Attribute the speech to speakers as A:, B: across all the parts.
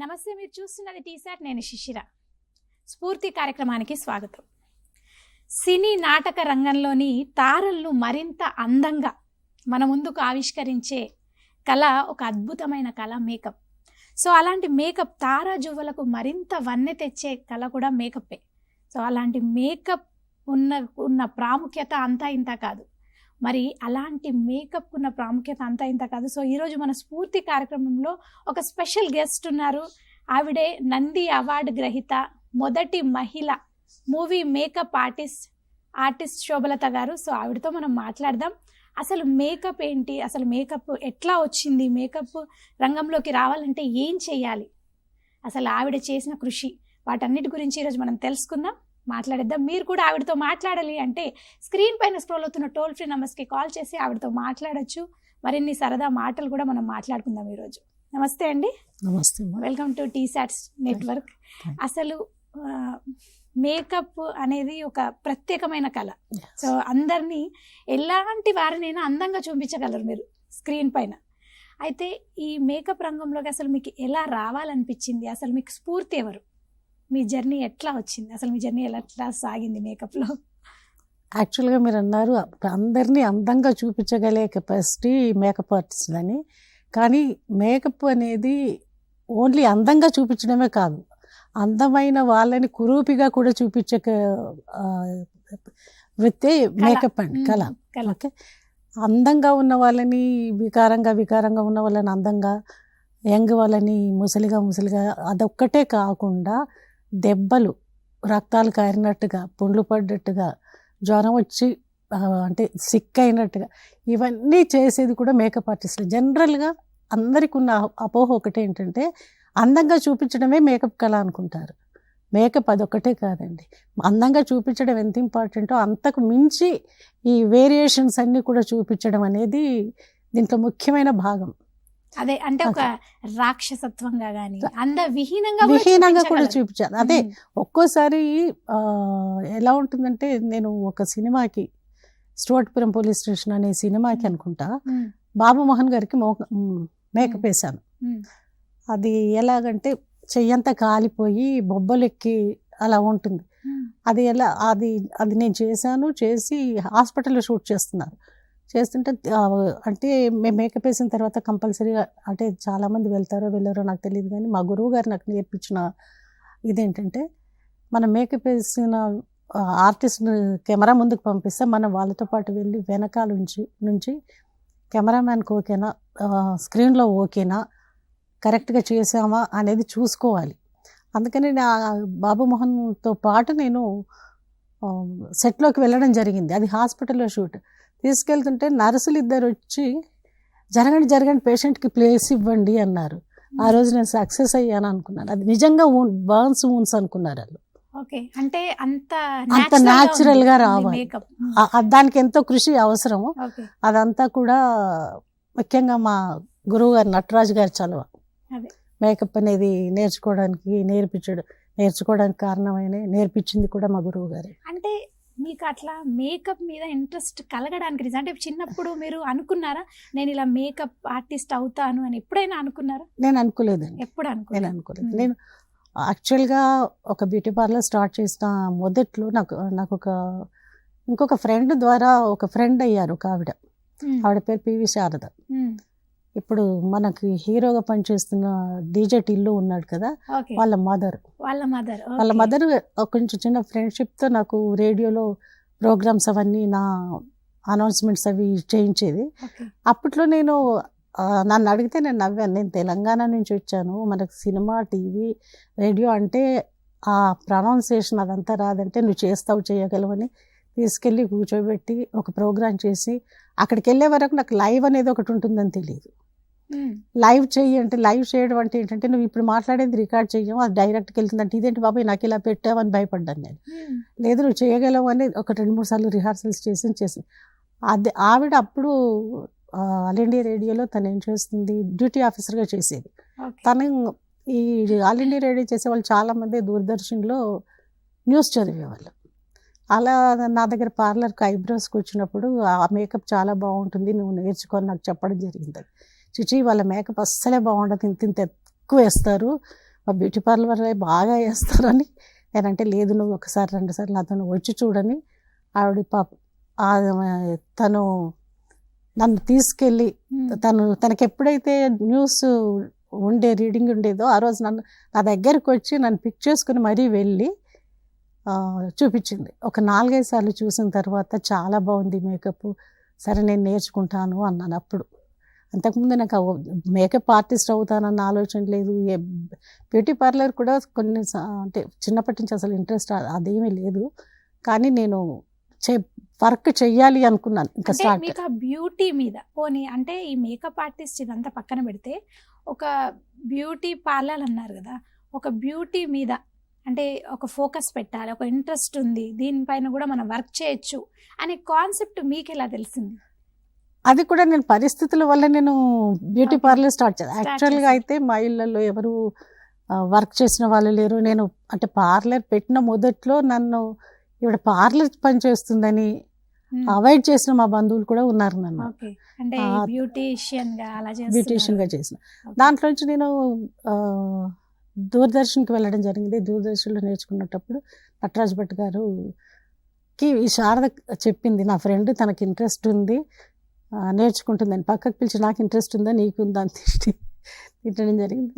A: నమస్తే, మీరు చూస్తున్నది టీసాట్. నేను శిశిర. స్ఫూర్తి కార్యక్రమానికి స్వాగతం. సినీ నాటక రంగంలోని తారలను మరింత అందంగా మన ముందుకు ఆవిష్కరించే కళ, ఒక అద్భుతమైన కళ మేకప్. సో అలాంటి మేకప్ తారాజువ్వలకు మరింత వన్నె తెచ్చే కళ కూడా మేకప్పే. సో అలాంటి మేకప్ ఉన్న ప్రాముఖ్యత అంతా ఇంత కాదు. మరి అలాంటి మేకప్ ఉన్న ప్రాముఖ్యత అంతా ఇంత కాదు. సో ఈరోజు మన స్ఫూర్తి కార్యక్రమంలో ఒక స్పెషల్ గెస్ట్ ఉన్నారు. ఆవిడే నంది అవార్డు గ్రహీత, మొదటి మహిళ మూవీ మేకప్ ఆర్టిస్ట్ శోభలత గారు. సో ఆవిడతో మనం మాట్లాడదాం. అసలు మేకప్ ఏంటి, అసలు మేకప్ ఎట్లా వచ్చింది, మేకప్ రంగంలోకి రావాలంటే ఏం చేయాలి, అసలు ఆవిడ చేసిన కృషి, వాటన్నిటి గురించి ఈరోజు మనం తెలుసుకుందాం, మాట్లాడేద్దాం. మీరు కూడా ఆవిడతో మాట్లాడాలి అంటే స్క్రీన్ పైన స్క్రోల్ అవుతున్న టోల్ ఫ్రీ నంబర్స్కి కాల్ చేసి ఆవిడతో మాట్లాడొచ్చు. మరిన్ని సరదా మాటలు కూడా మనం మాట్లాడుకుందాం ఈరోజు. నమస్తే అండి.
B: నమస్తే.
A: Welcome to TSAT network. అసలు మేకప్ అనేది ఒక ప్రత్యేకమైన కళ. సో అందరినీ, ఎలాంటి వారినైనా అందంగా చూపించగలరు మీరు స్క్రీన్ పైన. అయితే ఈ మేకప్ రంగంలోకి అసలు మీకు ఎలా రావాలనిపించింది, అసలు మీకు స్ఫూర్తి ఎవరు, మీ జర్నీ ఎట్లా వచ్చింది, అసలు మీ జర్నీ ఎట్లా సాగింది మేకప్లో?
B: యాక్చువల్గా మీరు అన్నారు అందరినీ అందంగా చూపించగలే కెపాసిటీ మేకప్ ఆర్టిస్ట్ అని. కానీ మేకప్ అనేది ఓన్లీ అందంగా చూపించడమే కాదు, అందమైన వాళ్ళని కురూపిగా కూడా చూపించే వృత్తే మేకప్ అండి, కళ. ఓకే, అందంగా ఉన్న వాళ్ళని వికారంగా ఉన్న వాళ్ళని అందంగా, యంగ్ వాళ్ళని ముసలిగా అదొక్కటే కాకుండా దెబ్బలు, రక్తాలు కారినట్టుగా, పుండ్లు పడ్డట్టుగా, జ్వరం వచ్చి అంటే సిక్ అయినట్టుగా, ఇవన్నీ చేసేది కూడా మేకప్ ఆర్టిస్టులు. జనరల్గా అందరికి ఉన్న అపోహ ఒకటే ఏంటంటే అందంగా చూపించడమే మేకప్ కళ అనుకుంటారు. మేకప్ అదొక్కటే కాదండి, అందంగా చూపించడం ఎంత ఇంపార్టెంటో అంతకు మించి ఈ వేరియేషన్స్ అన్నీ కూడా చూపించడం అనేది దీంట్లో ముఖ్యమైన భాగం.
A: అదే అంటే ఒక రాక్షసత్వంగా కానీ విహీనంగా కూడా
B: చూపించాలి. అదే ఒక్కోసారి ఎలా ఉంటుందంటే, నేను ఒక సినిమాకి, స్టూవర్ట్పురం పోలీస్ స్టేషన్ అనే సినిమాకి అనుకుంటా, బాబు మోహన్ గారికి మేకప్ వేశాను. అది ఎలాగంటే చెయ్యంతా కాలిపోయి బొబ్బలెక్కి అలా ఉంటుంది. అది అది నేను చేసి హాస్పిటల్లో షూట్ చేస్తుంటే అంటే మేము మేకప్ వేసిన తర్వాత కంపల్సరీగా, అంటే చాలామంది వెళ్ళారో నాకు తెలియదు, కానీ మా గురువు గారు నాకు నేర్పించిన ఇదేంటంటే, మనం మేకప్ వేసిన ఆర్టిస్ట్ని కెమెరా ముందుకు పంపిస్తే మనం వాళ్ళతో పాటు వెళ్ళి వెనకాల నుంచి కెమెరామ్యాన్కి ఓకేనా, స్క్రీన్లో ఓకేనా, కరెక్ట్గా చేసామా అనేది చూసుకోవాలి. అందుకని బాబు మోహన్తో పాటు నేను సెట్లోకి వెళ్ళడం జరిగింది. అది హాస్పిటల్లో షూట్. తీసుకెళ్తుంటే నర్సులు ఇద్దరు వచ్చి జరగండి పేషెంట్కి ప్లేస్ ఇవ్వండి అన్నారు. ఆ రోజు నేను సక్సెస్ అయ్యాను అనుకున్నాను. అది నిజంగా బర్న్స్ వూన్స్ అనుకున్నారు వాళ్ళు.
A: అంటే అంత
B: న్యాచురల్గా రావాలి, దానికి ఎంతో కృషి అవసరము. అదంతా కూడా ముఖ్యంగా మా గురువు గారు నటరాజు గారి చలువ. మేకప్ అనేది నేర్చుకోవడానికి కారణమైన నేర్పించింది కూడా మా గురువు గారే.
A: అంటే మీకు అట్లా మేకప్ మీద ఇంట్రెస్ట్ కలగడానికి రీజన్ అంటే, చిన్నప్పుడు మీరు అనుకున్నారా నేను ఇలా మేకప్ ఆర్టిస్ట్ అవుతాను అని ఎప్పుడైనా అనుకున్నారా?
B: నేను అనుకోలేదండి,
A: ఎప్పుడు
B: అనుకోలేదు. నేను యాక్చువల్గా ఒక బ్యూటీ పార్లర్ స్టార్ట్ చేసిన మొదట్లో నాకు ఇంకొక ఫ్రెండ్ ద్వారా ఒక ఫ్రెండ్ అయ్యారు ఒక ఆవిడ పేరు పివి శారద. ఇప్పుడు మనకి హీరోగా పనిచేస్తున్న డీజే టిల్లు ఉన్నాడు కదా, వాళ్ళ మదర్ కొంచెం చిన్న ఫ్రెండ్షిప్తో నాకు రేడియోలో ప్రోగ్రామ్స్ అవన్నీ, నా అనౌన్స్మెంట్స్ అవి చేయించేది. అప్పట్లో నన్ను అడిగితే నేను నవ్వాను. నేను తెలంగాణ నుంచి వచ్చాను, మనకు సినిమా, టీవీ, రేడియో అంటే ఆ ప్రొనౌన్సియేషన్ అదంతా రాదంటే, నువ్వు చేయగలవని తీసుకెళ్ళి కూర్చోబెట్టి ఒక ప్రోగ్రాం చేసి, అక్కడికి వెళ్ళే వరకు నాకు లైవ్ అనేది ఒకటి ఉంటుందని తెలియదు. లైవ్ చేయడం అంటే ఏంటంటే, నువ్వు ఇప్పుడు మాట్లాడేది రికార్డ్ చెయ్యము, అది డైరెక్ట్కి వెళ్తుందంటే, ఇదేంటి బాబాయ్ నాకు ఇలా పెట్టావని భయపడ్డాను నేను. లేదు, నువ్వు చేయగలవు అని ఒక 2-3 సార్లు రిహార్సల్స్ చేసి అది ఆవిడ అప్పుడు ఆల్ ఇండియా రేడియోలో తను ఏం చేస్తుంది, డ్యూటీ ఆఫీసర్గా చేసేది. తను ఈ ఆల్ ఇండియా రేడియో చేసేవాళ్ళు చాలామంది దూరదర్శన్లో న్యూస్ చదివేవాళ్ళు. అలా నా దగ్గర పార్లర్కి ఐబ్రోస్కి వచ్చినప్పుడు ఆ మేకప్ చాలా బాగుంటుంది, నువ్వు నేర్చుకొని నాకు చెప్పడం జరిగింది. చిచి వాళ్ళ మేకప్ అస్సలే బాగుండదు, ఇంత ఎక్కువ వేస్తారు, మా బ్యూటీ పార్లర్ బాగా వేస్తారని నేనంటే, లేదు నువ్వు ఒకసారి 2 సార్లు నాతో వచ్చి చూడని ఆవిడ పాప తను నన్ను తీసుకెళ్ళి తనకి ఎప్పుడైతే న్యూస్ రీడింగ్ ఉండేదో ఆ రోజు నా దగ్గరికి వచ్చి నన్ను పిక్ చేసుకుని మరీ వెళ్ళి చూపించింది. ఒక 4-5 సార్లు చూసిన తర్వాత చాలా బాగుంది మేకప్, సరే నేను నేర్చుకుంటాను అన్నాను. అప్పుడు అంతకుముందు నాకు మేకప్ ఆర్టిస్ట్ అవుతానన్న ఆలోచన లేదు. బ్యూటీ పార్లర్ కూడా అంటే చిన్నప్పటి నుంచి అసలు ఇంట్రెస్ట్ అదేమీ లేదు. కానీ నేను వర్క్ చెయ్యాలి అనుకున్నాను. ఇంకా స్టార్ట్
A: మీకు ఆ బ్యూటీ మీద పోనీ అంటే ఈ మేకప్ ఆర్టిస్ట్ ఇదంతా పక్కన పెడితే ఒక బ్యూటీ పార్లర్ అన్నారు కదా, ఒక బ్యూటీ మీద అంటే ఒక ఫోకస్ పెట్టాలి, ఒక ఇంట్రెస్ట్ ఉంది, దీనిపైన కూడా మనం వర్క్ చేయొచ్చు అనే కాన్సెప్ట్ మీకు ఎలా తెలిసింది?
B: అది కూడా నేను పరిస్థితుల వల్ల నేను బ్యూటీ పార్లర్ స్టార్ట్ చేశాను. యాక్చువల్గా అయితే మా ఇళ్ళల్లో ఎవరు వర్క్ చేసిన వాళ్ళు లేరు. నేను అంటే పార్లర్ పెట్టిన మొదట్లో నన్ను ఇవిడ పార్లర్ పని చేస్తుందని అవాయిడ్ చేసిన మా బంధువులు కూడా ఉన్నారు. నన్ను బ్యూటీషియన్గా చేసిన దాంట్లోంచి నేను దూరదర్శన్కి వెళ్ళడం జరిగింది. దూరదర్శన్లో నేర్చుకున్నప్పుడు నటరాజ్ భట్ గారుకి ఈ శారద చెప్పింది, నా ఫ్రెండ్ తనకి ఇంట్రెస్ట్ ఉంది నేర్చుకుంటుందని. పక్కకు పిలిచి నాకు ఇంట్రెస్ట్ ఉందా నీకుందా అని తిట్టడం జరిగింది.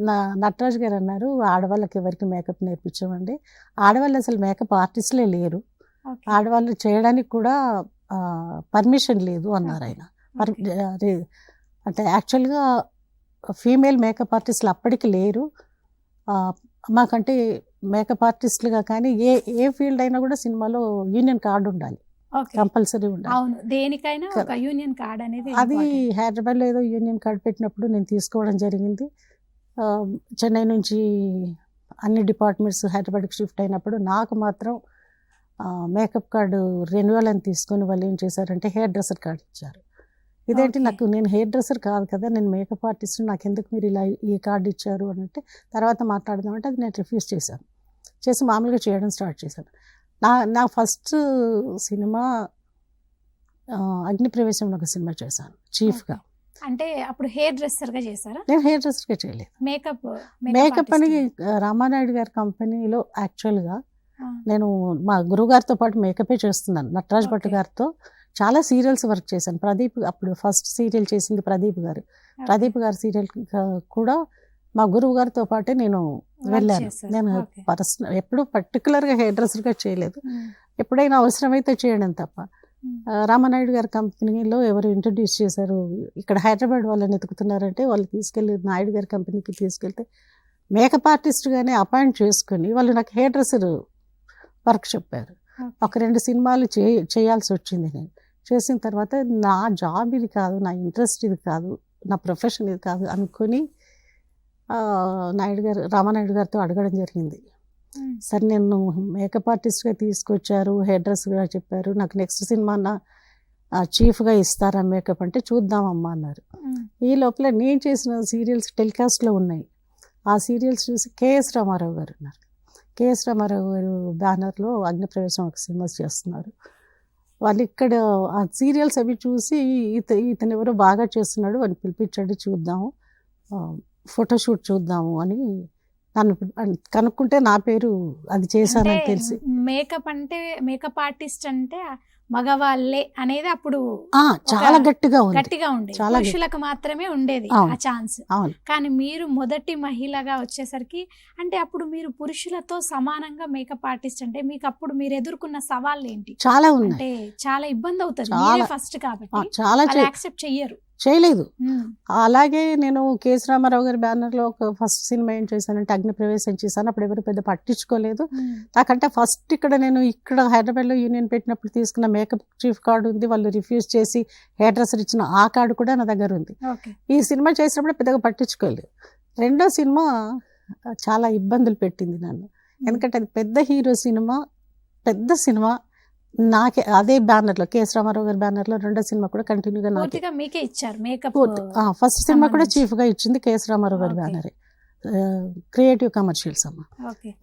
B: నటరాజ్ గారు అన్నారు, ఆడవాళ్ళకి ఎవరికి మేకప్ నేర్పించామండి, ఆడవాళ్ళు అసలు మేకప్ ఆర్టిస్టులే లేరు, ఆడవాళ్ళు చేయడానికి కూడా పర్మిషన్ లేదు అన్నారు ఆయన. అంటే యాక్చువల్గా ఫీమేల్ మేకప్ ఆర్టిస్టులు అప్పటికి లేరు. మాకంటే మేకప్ ఆర్టిస్టులుగా కానీ ఏ ఫీల్డ్ అయినా కూడా సినిమాలో యూనియన్ కార్డు ఉండాలి, కంపల్సరీ ఉండాలి.
A: అవును, దేనికైనా ఒక యూనియన్ కార్డ్ అనేది.
B: అది హైదరాబాద్లో ఏదో యూనియన్ కార్డ్ పెట్టినప్పుడు నేను తీసుకోవడం జరిగింది. చెన్నై నుంచి అన్ని డిపార్ట్మెంట్స్ హైదరాబాద్కి షిఫ్ట్ అయినప్పుడు నాకు మాత్రం మేకప్ కార్డు రెన్యువల్ అని తీసుకొని వాళ్ళు ఏం చేశారంటే హెయిర్ డ్రెస్సర్ కార్డు ఇచ్చారు. ఇదేంటి, నాకు నేను హెయిర్ డ్రెస్సర్ కాదు కదా, నేను మేకప్ ఆర్టిస్ట్, నాకు ఎందుకు మీరు ఇలా ఈ కార్డు ఇచ్చారు అని అంటే తర్వాత మాట్లాడదామంటే అది నేను రిఫ్యూజ్ చేసి మామూలుగా చేయడం స్టార్ట్ చేశాను. నా ఫస్ట్ సినిమా అగ్నిప్రవేశంలో ఒక సినిమా చేశాను చీఫ్గా.
A: అంటే అప్పుడు హెయిర్ డ్రెస్సర్గా చేశారా?
B: నేను హెయిర్ డ్రెస్సర్గా చేయలేదు, మేకప్ అని రామానాయుడు గారి కంపెనీలో యాక్చువల్గా నేను మా గురువుగారితో పాటు మేకపే చేస్తున్నాను. నటరాజ్ భట్ గారితో చాలా సీరియల్స్ వర్క్ చేశాను. ప్రదీప్ అప్పుడు ఫస్ట్ సీరియల్ చేసింది ప్రదీప్ గారి సీరియల్ కూడా మా గురువు గారితో పాటే నేను వెళ్ళాను. నేను పర్సనల్ ఎప్పుడు పర్టికులర్గా హెయిర్ డ్రెస్సర్గా చేయలేదు, ఎప్పుడైనా అవసరమైతే చేయడం తప్ప. రామానాయుడు గారి కంపెనీలో ఎవరు ఇంట్రడ్యూస్ చేశారు, ఇక్కడ హైదరాబాద్ వాళ్ళని ఎతుకుతున్నారంటే వాళ్ళు తీసుకెళ్ళి నాయుడు గారి కంపెనీకి తీసుకెళ్తే మేకప్ ఆర్టిస్ట్గానే అపాయింట్ చేసుకుని వాళ్ళు నాకు హెయిర్ డ్రెస్సర్ వర్క్ చెప్పారు. ఒక 2 సినిమాలు చేయాల్సి వచ్చింది. నేను చేసిన తర్వాత నా జాబ్ ఇది కాదు, నా ఇంట్రెస్ట్ ఇది కాదు, నా ప్రొఫెషన్ ఇది కాదు అనుకొని రామానాయుడు గారితో అడగడం జరిగింది. సరే నేను మేకప్ ఆర్టిస్ట్గా తీసుకొచ్చారు, హెయిర్ డ్రెస్సర్గా చెప్పారు, నాకు నెక్స్ట్ సినిమా చీఫ్గా ఇస్తారా మేకప్ అంటే చూద్దామమ్మా అన్నారు. ఈ లోపల నేను చేసిన సీరియల్స్ టెలికాస్ట్లో ఉన్నాయి. ఆ సీరియల్స్ చూసి కేఎస్ రామారావు గారు ఉన్నారు. కేఎస్ రామారావు గారు బ్యానర్లో అగ్నిప్రవేశం ఒక సినిమా చేస్తున్నారు. వాళ్ళు ఇక్కడ ఆ సీరియల్స్ అవి చూసి ఇతను ఎవరో బాగా చేస్తున్నాడు అని పిలిపించండి చూద్దాము, ఫోటోషూట్ చూద్దాము అని నన్ను కనుక్కుంటే నా పేరు అది చేశానని తెలిసి.
A: మేకప్ ఆర్టిస్ట్ అంటే మగవాళ్ళే అనేది అప్పుడు
B: చాలా గట్టిగా
A: ఉండేది, పురుషులకు మాత్రమే ఉండేది ఆ ఛాన్స్. కానీ మీరు మొదటి మహిళగా వచ్చేసరికి అంటే అప్పుడు మీరు పురుషులతో సమానంగా మేకప్ ఆర్టిస్ట్ అంటే మీకు అప్పుడు మీరు ఎదుర్కొన్న సవాళ్ళు ఏంటి?
B: చాలా ఉన్నాయి,
A: అంటే చాలా ఇబ్బంది అవుతుంది ఫస్ట్ కాబట్టి
B: చాలా
A: యాక్సెప్ట్
B: చేయలేదు. అలాగే నేను కేఎస్ రామారావు గారి బ్యానర్లో ఒక ఫస్ట్ సినిమా ఏం చేశానంటే అగ్నిప్రవేశం చేశాను. అప్పుడు ఎవరు పెద్ద పట్టించుకోలేదు. నాకంటే ఫస్ట్ ఇక్కడ హైదరాబాద్లో యూనియన్ పెట్టినప్పుడు తీసుకున్న మేకప్ చీఫ్ కార్డు ఉంది, వాళ్ళు రిఫ్యూజ్ చేసి హెయిర్ డ్రెస్సర్ ఇచ్చిన ఆ కార్డు కూడా నా దగ్గర ఉంది. ఈ సినిమా చేసినప్పుడు పెద్దగా పట్టించుకోలేదు. రెండో సినిమా చాలా ఇబ్బందులు పెట్టింది నన్ను, ఎందుకంటే అది పెద్ద హీరో సినిమా, పెద్ద సినిమా. నాకే అదే బ్యానర్లో కేఎస్ రామారావు గారి బ్యానర్లో రెండో సినిమా కూడా కంటిన్యూగా
A: మీకే ఇచ్చారు మేకప్.
B: ఫస్ట్ సినిమా కూడా చీఫ్గా ఇచ్చింది కేఎస్ రామారావు గారి బ్యానరే, క్రియేటివ్ కమర్షియల్స్ అమ్మ.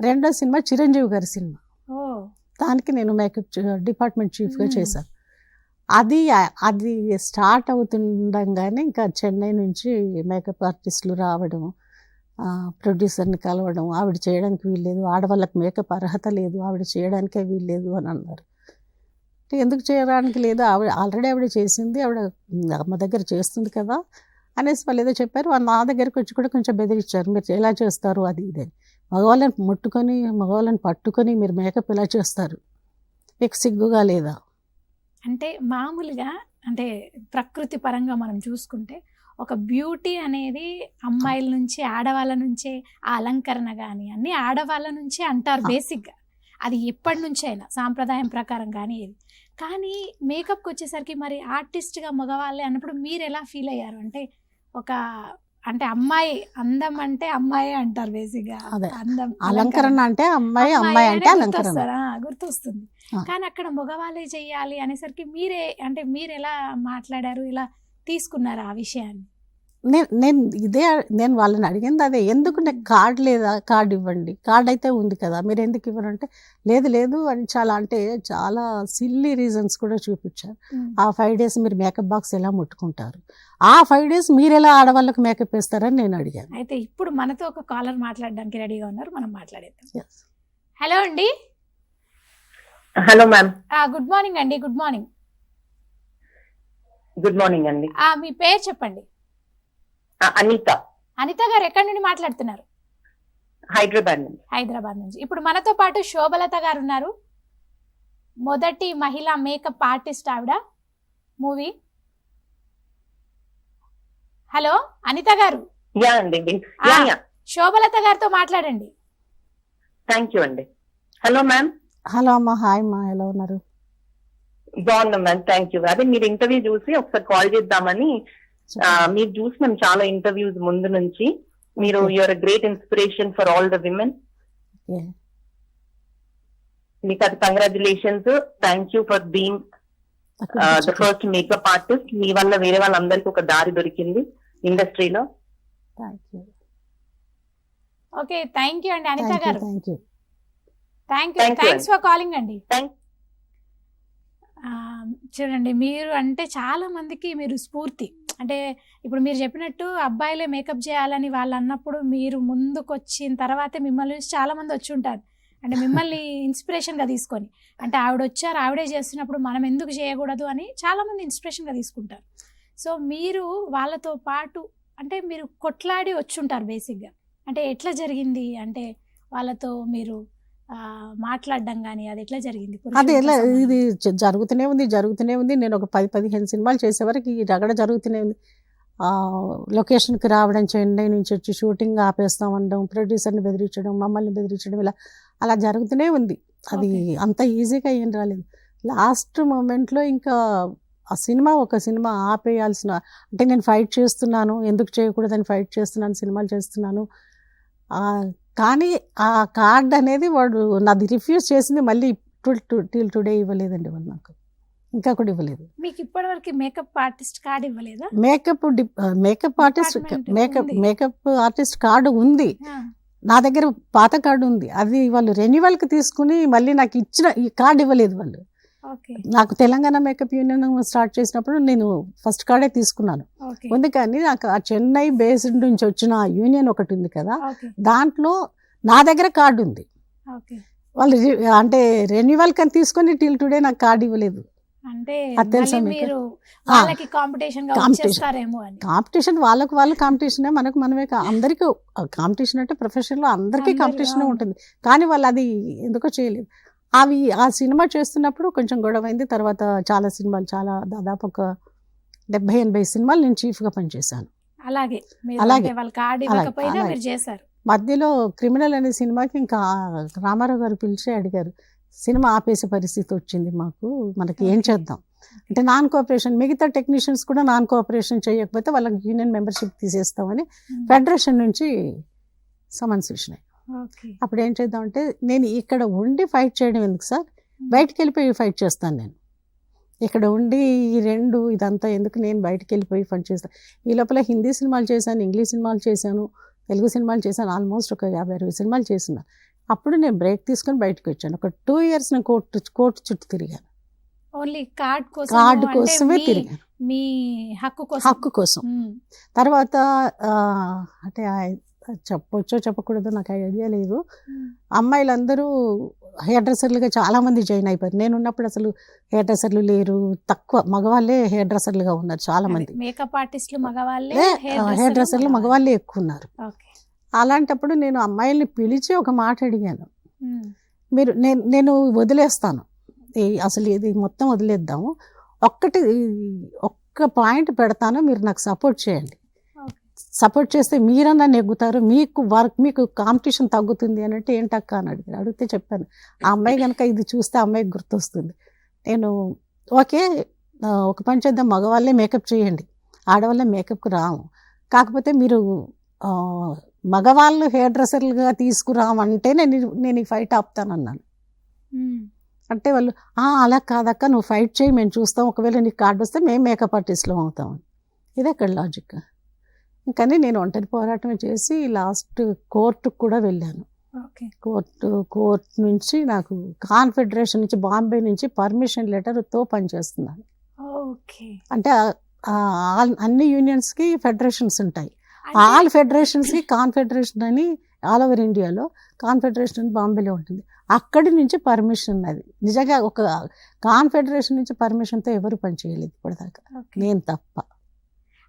B: రెండో సినిమా చిరంజీవి గారి సినిమా, దానికి నేను మేకప్ డిపార్ట్మెంట్ చీఫ్గా చేశాను. అది స్టార్ట్ అవుతుండగానే ఇంకా చెన్నై నుంచి మేకప్ ఆర్టిస్టులు రావడం, ప్రొడ్యూసర్ని కలవడం, ఆవిడ చేయడానికి వీల్లేదు, ఆడవాళ్ళకి మేకప్ అర్హత లేదు, ఆవిడ చేయడానికే వీల్లేదు అని అన్నారు. ఎందుకు చేయడానికి లేదు, ఆవిడ చేసింది, ఆవిడ అమ్మ దగ్గర చేస్తుంది కదా అనేసి వాళ్ళు ఏదో చెప్పారు. వాళ్ళు నా దగ్గరికి వచ్చి కూడా కొంచెం బెదిరించారు, మీరు ఎలా చేస్తారు అది ఇది అని. మగవాళ్ళని పట్టుకొని మీరు మేకప్ ఎలా చేస్తారు, మీకు సిగ్గుగా లేదా?
A: అంటే మామూలుగా అంటే ప్రకృతి పరంగా మనం చూసుకుంటే ఒక బ్యూటీ అనేది అమ్మాయిల నుంచి ఆడవాళ్ళ నుంచే, ఆ అలంకరణ కానీ అన్నీ ఆడవాళ్ళ నుంచే అంటారు బేసిక్గా. అది ఎప్పటి నుంచి అయినా సాంప్రదాయం ప్రకారం కానీ ఏది. కానీ మేకప్కి వచ్చేసరికి మరి ఆర్టిస్ట్గా మగవాళ్ళే అన్నప్పుడు మీరు ఎలా ఫీల్ అయ్యారు? అంటే అమ్మాయి అందం అంటే అమ్మాయి అంటారు బేసిక్గా, అందం
B: అలంకరణ అంటే అమ్మాయి అంటే అలంకరణ
A: గుర్తొస్తుంది. కానీ అక్కడ మగవాళ్ళే చెయ్యాలి అనేసరికి మీరు ఎలా మాట్లాడారు, ఇలా తీసుకున్నారు ఆ విషయాన్ని?
B: నేను వాళ్ళని అడిగింది అదే, ఎందుకు నాకు కార్డు లేదా, కార్డు ఇవ్వండి, కార్డు అయితే ఉంది కదా, మీరు ఎందుకు ఇవ్వరంటే లేదు అని చాలా సిల్లీ రీజన్స్ కూడా చూపించారు. ఆ 5 days మీరు మేకప్ బాక్స్ ఎలా ముట్టుకుంటారు, ఆ 5 days మీరు ఎలా ఆడవాళ్ళకి మేకప్ వేస్తారని నేను అడిగాను.
A: అయితే ఇప్పుడు మనతో ఒక కాలర్ మాట్లాడడానికి రెడీగా ఉన్నారు, మనం మాట్లాడేద్దాం. హలో అండి.
C: Hello ma'am.
A: గుడ్ మార్నింగ్ అండి. Good morning.
C: గుడ్ మార్నింగ్ అండి.
A: మీ పేరు చెప్పండి. అనిత గారు ఎక్కడి నుండి మాట్లాడుతున్నారు? హైదరాబాద్ నుంచి. ఇప్పుడు మనతో పాటు శోభలత గారు ఉన్నారు, మొదటి మహిళా మేకప్ ఆర్టిస్ట్ ఆవిడ మూవీ. హలో అనిత గారు. శోభలత గారితో మాట్లాడండి.
C: థ్యాంక్ యూ అండి. Hello ma'am.
B: హలో అమ్మా. హాయ్ అమ్మా, ఎలా ఉన్నారు?
C: బాగున్నాం మ్యామ్, థ్యాంక్ యూ. అదే మీరు ఇంటర్వ్యూ చూసి ఒకసారి కాల్ చేద్దామని. మీరు చూసినాం చాలా ఇంటర్వ్యూస్ ముందు నుంచి. మీరు you are a great inspiration for all the women. మీకు అది congratulations. Thank you for being the first makeup artist. మీ వల్ల వేరే వాళ్ళందరికీ ఒక దారి దొరికింది ఇండస్ట్రీలో.
A: ఓకే, థ్యాంక్ యూ అండి అనిత గారు.
B: థ్యాంక్స్
A: ఫర్ కాలింగ్ అండి. చూడండి, మీరు అంటే చాలా మందికి మీరు స్ఫూర్తి. అంటే ఇప్పుడు మీరు చెప్పినట్టు అబ్బాయిలే మేకప్ చేయాలని వాళ్ళు అన్నప్పుడు మీరు ముందుకు వచ్చిన తర్వాత మిమ్మల్ని చాలా మంది వచ్చి ఉంటారు, అంటే మిమ్మల్ని ఇన్స్పిరేషన్గా తీసుకొని. అంటే ఆవిడ వచ్చారు, ఆవిడే చేస్తున్నప్పుడు మనం ఎందుకు చేయకూడదు అని చాలా మంది ఇన్స్పిరేషన్గా తీసుకుంటారు. సో మీరు వాళ్ళతో పాటు అంటే మీరు కొట్లాడి వచ్చి ఉంటారు బేసిక్గా. అంటే ఎట్లా జరిగింది, అంటే వాళ్ళతో మీరు మాట్లాడడం కానీ అది ఎట్లా జరిగింది?
B: అది ఎలా, ఇది జరుగుతూనే ఉంది. నేను ఒక 10-15 సినిమాలు చేసేవరకు ఈ రగడ జరుగుతూనే ఉంది. లొకేషన్కి రావడం, చెన్నై నుంచి వచ్చి షూటింగ్ ఆపేస్తాం అనడం, ప్రొడ్యూసర్ని బెదిరించడం, మమ్మల్ని బెదిరించడం, అలా జరుగుతూనే ఉంది. అది అంత ఈజీగా ఏం రాలేదు. లాస్ట్ మూమెంట్లో ఇంకా ఒక సినిమా ఆపేయాల్సిన, అంటే నేను ఫైట్ చేస్తున్నాను, ఎందుకు చేయకూడదని ఫైట్ చేస్తున్నాను, సినిమాలు చేస్తున్నాను. కానీ ఆ కార్డ్ అనేది వాడు నాది రిఫ్యూజ్ చేసింది, మళ్ళీ టిల్ టుడే ఇవ్వలేదండి వాళ్ళు నాకు, ఇంకా కూడా ఇవ్వలేదు.
A: మీకు ఇప్పటివరకు మేకప్ ఆర్టిస్ట్ కార్డు ఇవ్వలేదా?
B: మేకప్ ఆర్టిస్ట్ కార్డు ఉంది నా దగ్గర, పాత కార్డు ఉంది. అది వాళ్ళు రెన్యువల్కి తీసుకుని మళ్ళీ నాకు ఇచ్చిన ఈ కార్డు ఇవ్వలేదు వాళ్ళు. నాకు తెలంగాణ మేకప్ యూనియన్ స్టార్ట్ చేసినప్పుడు నేను ఫస్ట్ కార్డే తీసుకున్నాను ఉంది. కానీ నాకు ఆ చెన్నై బేస్డ్ నుంచి వచ్చిన యూనియన్ ఒకటి ఉంది కదా, దాంట్లో నా దగ్గర కార్డు ఉంది. వాళ్ళు అంటే రెన్యువల్ కని తీసుకొని టిల్ టుడే నాకు కార్డు ఇవ్వలేదు. కాంపిటీషన్ వాళ్ళ కాంపిటీషనే, మనమే. అందరికీ కాంపిటీషన్ అంటే ప్రొఫెషన్లో అందరికీ కాంపిటీషన్ ఉంటుంది, కానీ వాళ్ళు అది ఎందుకో చేయలేదు. ఆ సినిమా చేస్తున్నప్పుడు కొంచెం గొడవైంది. తర్వాత చాలా దాదాపు ఒక 70-80 సినిమాలు నేను చీఫ్గా పనిచేశాను.
A: అలాగే
B: మధ్యలో క్రిమినల్ అనే సినిమాకి ఇంకా రామారావు గారు పిలిచి అడిగారు, సినిమా ఆపేసే పరిస్థితి వచ్చింది మనకి ఏం చేద్దాం అంటే, నాన్ కోఆపరేషన్, మిగతా టెక్నీషియన్స్ కూడా నాన్ కోఆపరేషన్ చేయకపోతే వాళ్ళకి యూనియన్ మెంబర్షిప్ తీసేస్తామని ఫెడరేషన్ నుంచి సమన్స్ వచ్చినాయి. అప్పుడు ఏం చేద్దామంటే, నేను ఇక్కడ ఉండి ఫైట్ చేయడం ఎందుకు సార్, బయటికి వెళ్ళిపోయి ఫైట్ చేస్తాను. నేను ఇక్కడ ఉండి ఇదంతా ఎందుకు, నేను బయటికి వెళ్ళిపోయి ఫైట్ చేస్తాను. ఈ లోపల హిందీ సినిమాలు చేశాను, ఇంగ్లీష్ సినిమాలు చేశాను, తెలుగు సినిమాలు చేశాను, ఆల్మోస్ట్ ఒక 50-60 సినిమాలు చేసిన. అప్పుడు నేను బ్రేక్ తీసుకొని బయటకు వచ్చాను. ఒక 2 years నేను కోర్టు చుట్టూ తిరిగాను.
A: ఓన్లీ కార్డు
B: కోసమే తిరిగాను,
A: మీ హక్కు కోసం.
B: తర్వాత అంటే చెప్పొచ్చో చెప్పకూడదో నాకు ఐడియా లేదు. అమ్మాయిలందరూ హెయిర్ డ్రెస్సర్లుగా చాలా మంది జాయిన్ అయిపోయారు. నేను ఉన్నప్పుడు అసలు హెయిర్ డ్రెస్సర్లు లేరు, తక్కువ మగవాళ్ళే హెయిర్ డ్రెస్సర్లుగా ఉన్నారు చాలా మంది.
A: మేకప్ ఆర్టిస్టులు మగవాళ్ళే,
B: హెయిర్ డ్రెస్సర్లు మగవాళ్ళే ఎక్కువ ఉన్నారు.
A: ఓకే.
B: అలాంటప్పుడు నేను అమ్మాయిల్ని పిలిచి ఒక మాట అడిగాను, మీరు నేను వదిలేస్తాను, అసలు ఇది మొత్తం వదిలేద్దాము, ఒక్క పాయింట్ పెడతాను, మీరు నాకు సపోర్ట్ చేయండి. సపోర్ట్ చేస్తే మీరన్నా నెగ్గుతారు, మీకు కాంపిటీషన్ తగ్గుతుంది అని అంటే ఏంటక్క అని అడిగితే చెప్పాను, ఆ అమ్మాయి కనుక ఇది చూస్తే అమ్మాయికి గుర్తొస్తుంది. నేను ఓకే ఒక పని చేద్దాం, మగవాళ్ళే మేకప్ చేయండి, ఆడవాళ్ళే మేకప్కి రాము, కాకపోతే మీరు మగవాళ్ళు హెయిర్ డ్రెస్సర్లుగా తీసుకురామంటే నేను ఈ ఫైట్ ఆపుతానన్నాను. అంటే వాళ్ళు అలా కాదక్క, నువ్వు ఫైట్ చేయి, మేము చూస్తాం, ఒకవేళ నీకు కార్డు వస్తే మేము మేకప్ ఆర్టిస్ట్లో అవుతామని. ఇదే ఇక్కడ లాజిక్. కానీ నేను ఒంటరి పోరాటం చేసి లాస్ట్ కోర్టుకు కూడా వెళ్ళాను. కోర్టు నుంచి నాకు కాన్ఫెడరేషన్ నుంచి, బాంబే నుంచి పర్మిషన్ లెటర్తో పనిచేస్తున్నాను. అంటే అన్ని యూనియన్స్కి ఫెడరేషన్స్ ఉంటాయి, ఆల్ ఫెడరేషన్స్కి కాన్ఫెడరేషన్ అని ఆల్ ఓవర్ ఇండియాలో కాన్ఫెడరేషన్ అని బాంబేలో ఉంటుంది. అక్కడి నుంచి పర్మిషన్, అది నిజంగా ఒక కాన్ఫెడరేషన్ నుంచి పర్మిషన్తో ఎవరు పనిచేయలేదు ఇప్పటిదాకా, నేను తప్ప.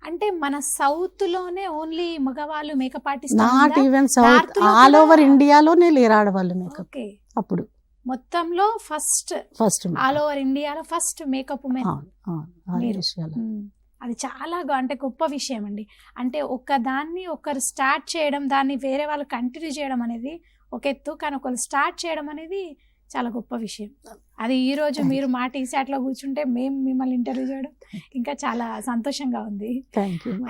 A: అంటే మన సౌత్ లోనే ఓన్లీ మగవాళ్ళు makeup artist,
B: not even south, all over ఇండియాలోనే లేరు ఆడవాళ్ళు మేకప్. అప్పుడు
A: మొత్తంలో ఫస్ట్ ఆల్ ఓవర్ ఇండియాలో ఫస్ట్ మేకప్ ఉమెన్. అది చాలా అంటే గొప్ప విషయం అండి. అంటే దాన్ని ఒకరు స్టార్ట్ చేయడం, దాన్ని వేరే వాళ్ళు కంటిన్యూ చేయడం అనేది ఒక ఎత్తు, కానీ ఒకరు స్టార్ట్ చేయడం అనేది చాలా గొప్ప విషయం. అది ఈ రోజు మీరు మా టీసాట్లో కూర్చుంటే మేము మిమ్మల్ని ఇంటర్వ్యూ చేయడం ఇంకా చాలా సంతోషంగా ఉంది.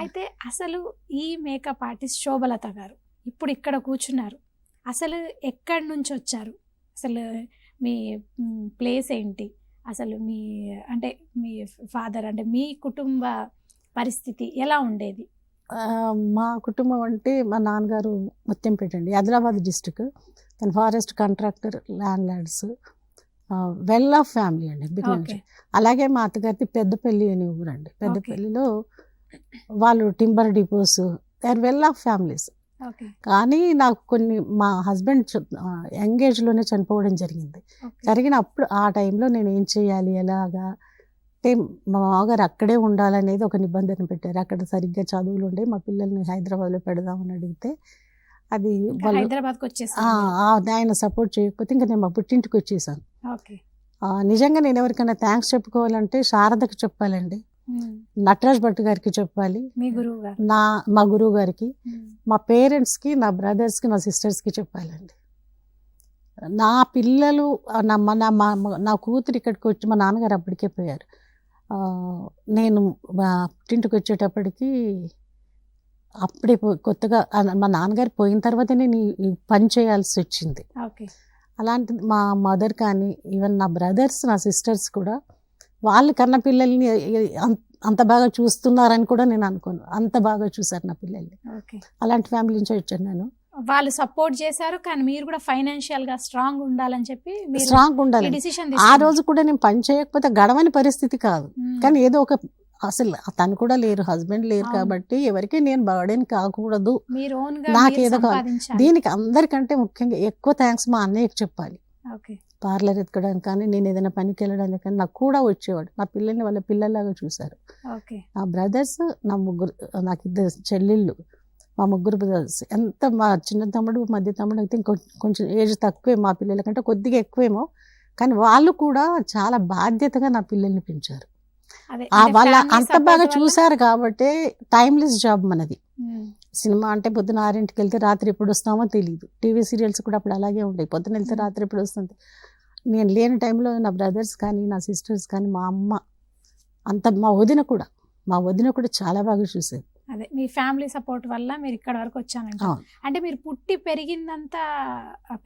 A: అయితే అసలు ఈ మేకప్ ఆర్టిస్ట్ శోభలత గారు ఇప్పుడు ఇక్కడ కూర్చున్నారు, అసలు ఎక్కడి నుంచి వచ్చారు, అసలు మీ ప్లేస్ ఏంటి, అసలు మీ ఫాదర్ అంటే మీ కుటుంబ పరిస్థితి ఎలా ఉండేది?
B: మా కుటుంబం అంటే మా నాన్నగారు ముత్యంపేట అండి, ఆదిలాబాద్ డిస్ట్రిక్ట్. తన forest contractor, landlords, well off family అండి బిగినింగ్. అలాగే మా అత్తగారిది పెద్దపల్లి అనే ఊరండి. పెద్దపల్లిలో వాళ్ళు timber depots, they are well off families. కానీ నాకు మా హస్బెండ్ యంగ్ ఏజ్లోనే చనిపోవడం జరిగినప్పుడు ఆ టైంలో నేను ఏం చేయాలి, ఎలాగా అంటే మా మామగారు అక్కడే ఉండాలనేది ఒక నిబంధన పెట్టారు. అక్కడ సరిగ్గా చదువులు ఉండే, మా పిల్లల్ని హైదరాబాద్లో పెడదామని అడిగితే అది ఆయన సపోర్ట్ చేయకపోతే ఇంకా నేను మా పుట్టింటికి వచ్చేసాను. నిజంగా నేను ఎవరికైనా థ్యాంక్స్ చెప్పుకోవాలంటే శారదకి చెప్పాలండి, నటరాజ్ భట్ గారికి చెప్పాలి, మా గురువు గారికి, మా పేరెంట్స్కి, నా బ్రదర్స్కి, నా సిస్టర్స్కి చెప్పాలండి. నా పిల్లలు నా కూతురు ఇక్కడికి వచ్చి, మా నాన్నగారు అప్పటికే పోయారు, నేను పుట్టింటికి వచ్చేటప్పటికి అప్పుడే కొత్తగా మా నాన్నగారు పోయిన తర్వాత నేను ఈ పని చేయాల్సి వచ్చింది. అలాంటిది మా మదర్ కానీ ఈవెన్ నా బ్రదర్స్, నా సిస్టర్స్ కూడా వాళ్ళు కన్న పిల్లల్ని అంత బాగా చూస్తున్నారని కూడా నేను అనుకోను, అంత బాగా చూసారు నా పిల్లల్ని. అలాంటి ఫ్యామిలీ నుంచి వచ్చాను నేను.
A: వాళ్ళు సపోర్ట్ చేశారు, కానీ మీరు కూడా ఫైనాన్షియల్ గా స్ట్రాంగ్ ఉండాలని చెప్పి
B: స్ట్రాంగ్ ఉండాలి. ఆ రోజు కూడా నేను పని చేయకపోతే గడవని పరిస్థితి కాదు, కానీ ఏదో ఒక అసలు తను కూడా లేరు, హస్బెండ్ లేరు కాబట్టి ఎవరికి నేను బర్డెన్ కాకూడదు, నాకేదో కాదు. దీనికి అందరికంటే ముఖ్యంగా ఎక్కువ థ్యాంక్స్ మా అన్నయ్యకి చెప్పాలి. పార్లర్ ఎత్తుకోవడానికి కానీ, నేను ఏదైనా పనికి వెళ్ళడానికి కానీ నాకు కూడా వచ్చేవాడు. నా పిల్లల్ని వాళ్ళ పిల్లల్లాగా చూశారు. నా బ్రదర్స్, నాకు 2 చెల్లెళ్ళు, మా 3 బ్రదర్స్. మా చిన్న తమ్ముడు, మధ్య తమ్ముడు అయితే కొంచెం ఏజ్ తక్కువే మా పిల్లల కంటే, కొద్దిగా ఎక్కువేమో, కానీ వాళ్ళు కూడా చాలా బాధ్యతగా నా పిల్లల్ని పెంచారు. వాళ్ళ అంత బాగా చూశారు కాబట్టి టైమ్లెస్ జాబ్ మనది. సినిమా అంటే పొద్దున 6ంటికి వెళ్తే రాత్రి ఎప్పుడు వస్తామో తెలియదు. టీవీ సీరియల్స్ కూడా అప్పుడు అలాగే ఉంటాయి, పొద్దున వెళ్తే రాత్రి ఎప్పుడు వస్తుంది. నేను లేని టైంలో నా బ్రదర్స్ కానీ, నా సిస్టర్స్ కానీ, మా అమ్మ, మా వదిన కూడా చాలా బాగా చూసేది.
A: అదే మీ ఫ్యామిలీ సపోర్ట్ వల్ల మీరు ఇక్కడ వరకు వచ్చానంట. అంటే మీరు పుట్టి పెరిగిందంతా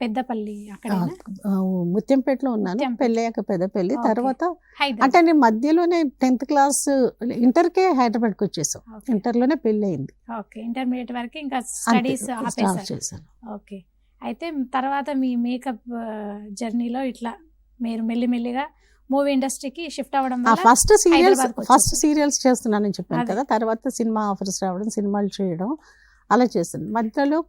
A: పెద్దపల్లి, అక్కడ
B: ముత్యంపేటలో ఉన్నాను. పెళ్ళయ్యాక పెద్దపల్లి, తర్వాత అంటే నేను మధ్యలోనే 10th క్లాస్ ఇంటర్కే హైదరాబాద్కి వచ్చేసాం. ఇంటర్లోనే పెళ్ళి అయింది.
A: ఇంటర్మీడియట్ వరకు ఇంకా స్టడీస్ చేశాను. ఓకే. అయితే తర్వాత మీ మేకప్ జర్నీలో ఇట్లా మీరు మెల్లిమెల్లిగా మూవీ ఇండస్ట్రీకి షిఫ్ట్ అవ్వడం, ఫస్ట్
B: సీరియల్స్ చేస్తున్నానని చెప్పాను కదా. తర్వాత సినిమా ఆఫర్స్ రావడం, సినిమాలు చేయడం, అలా చేస్తాను. మధ్యలో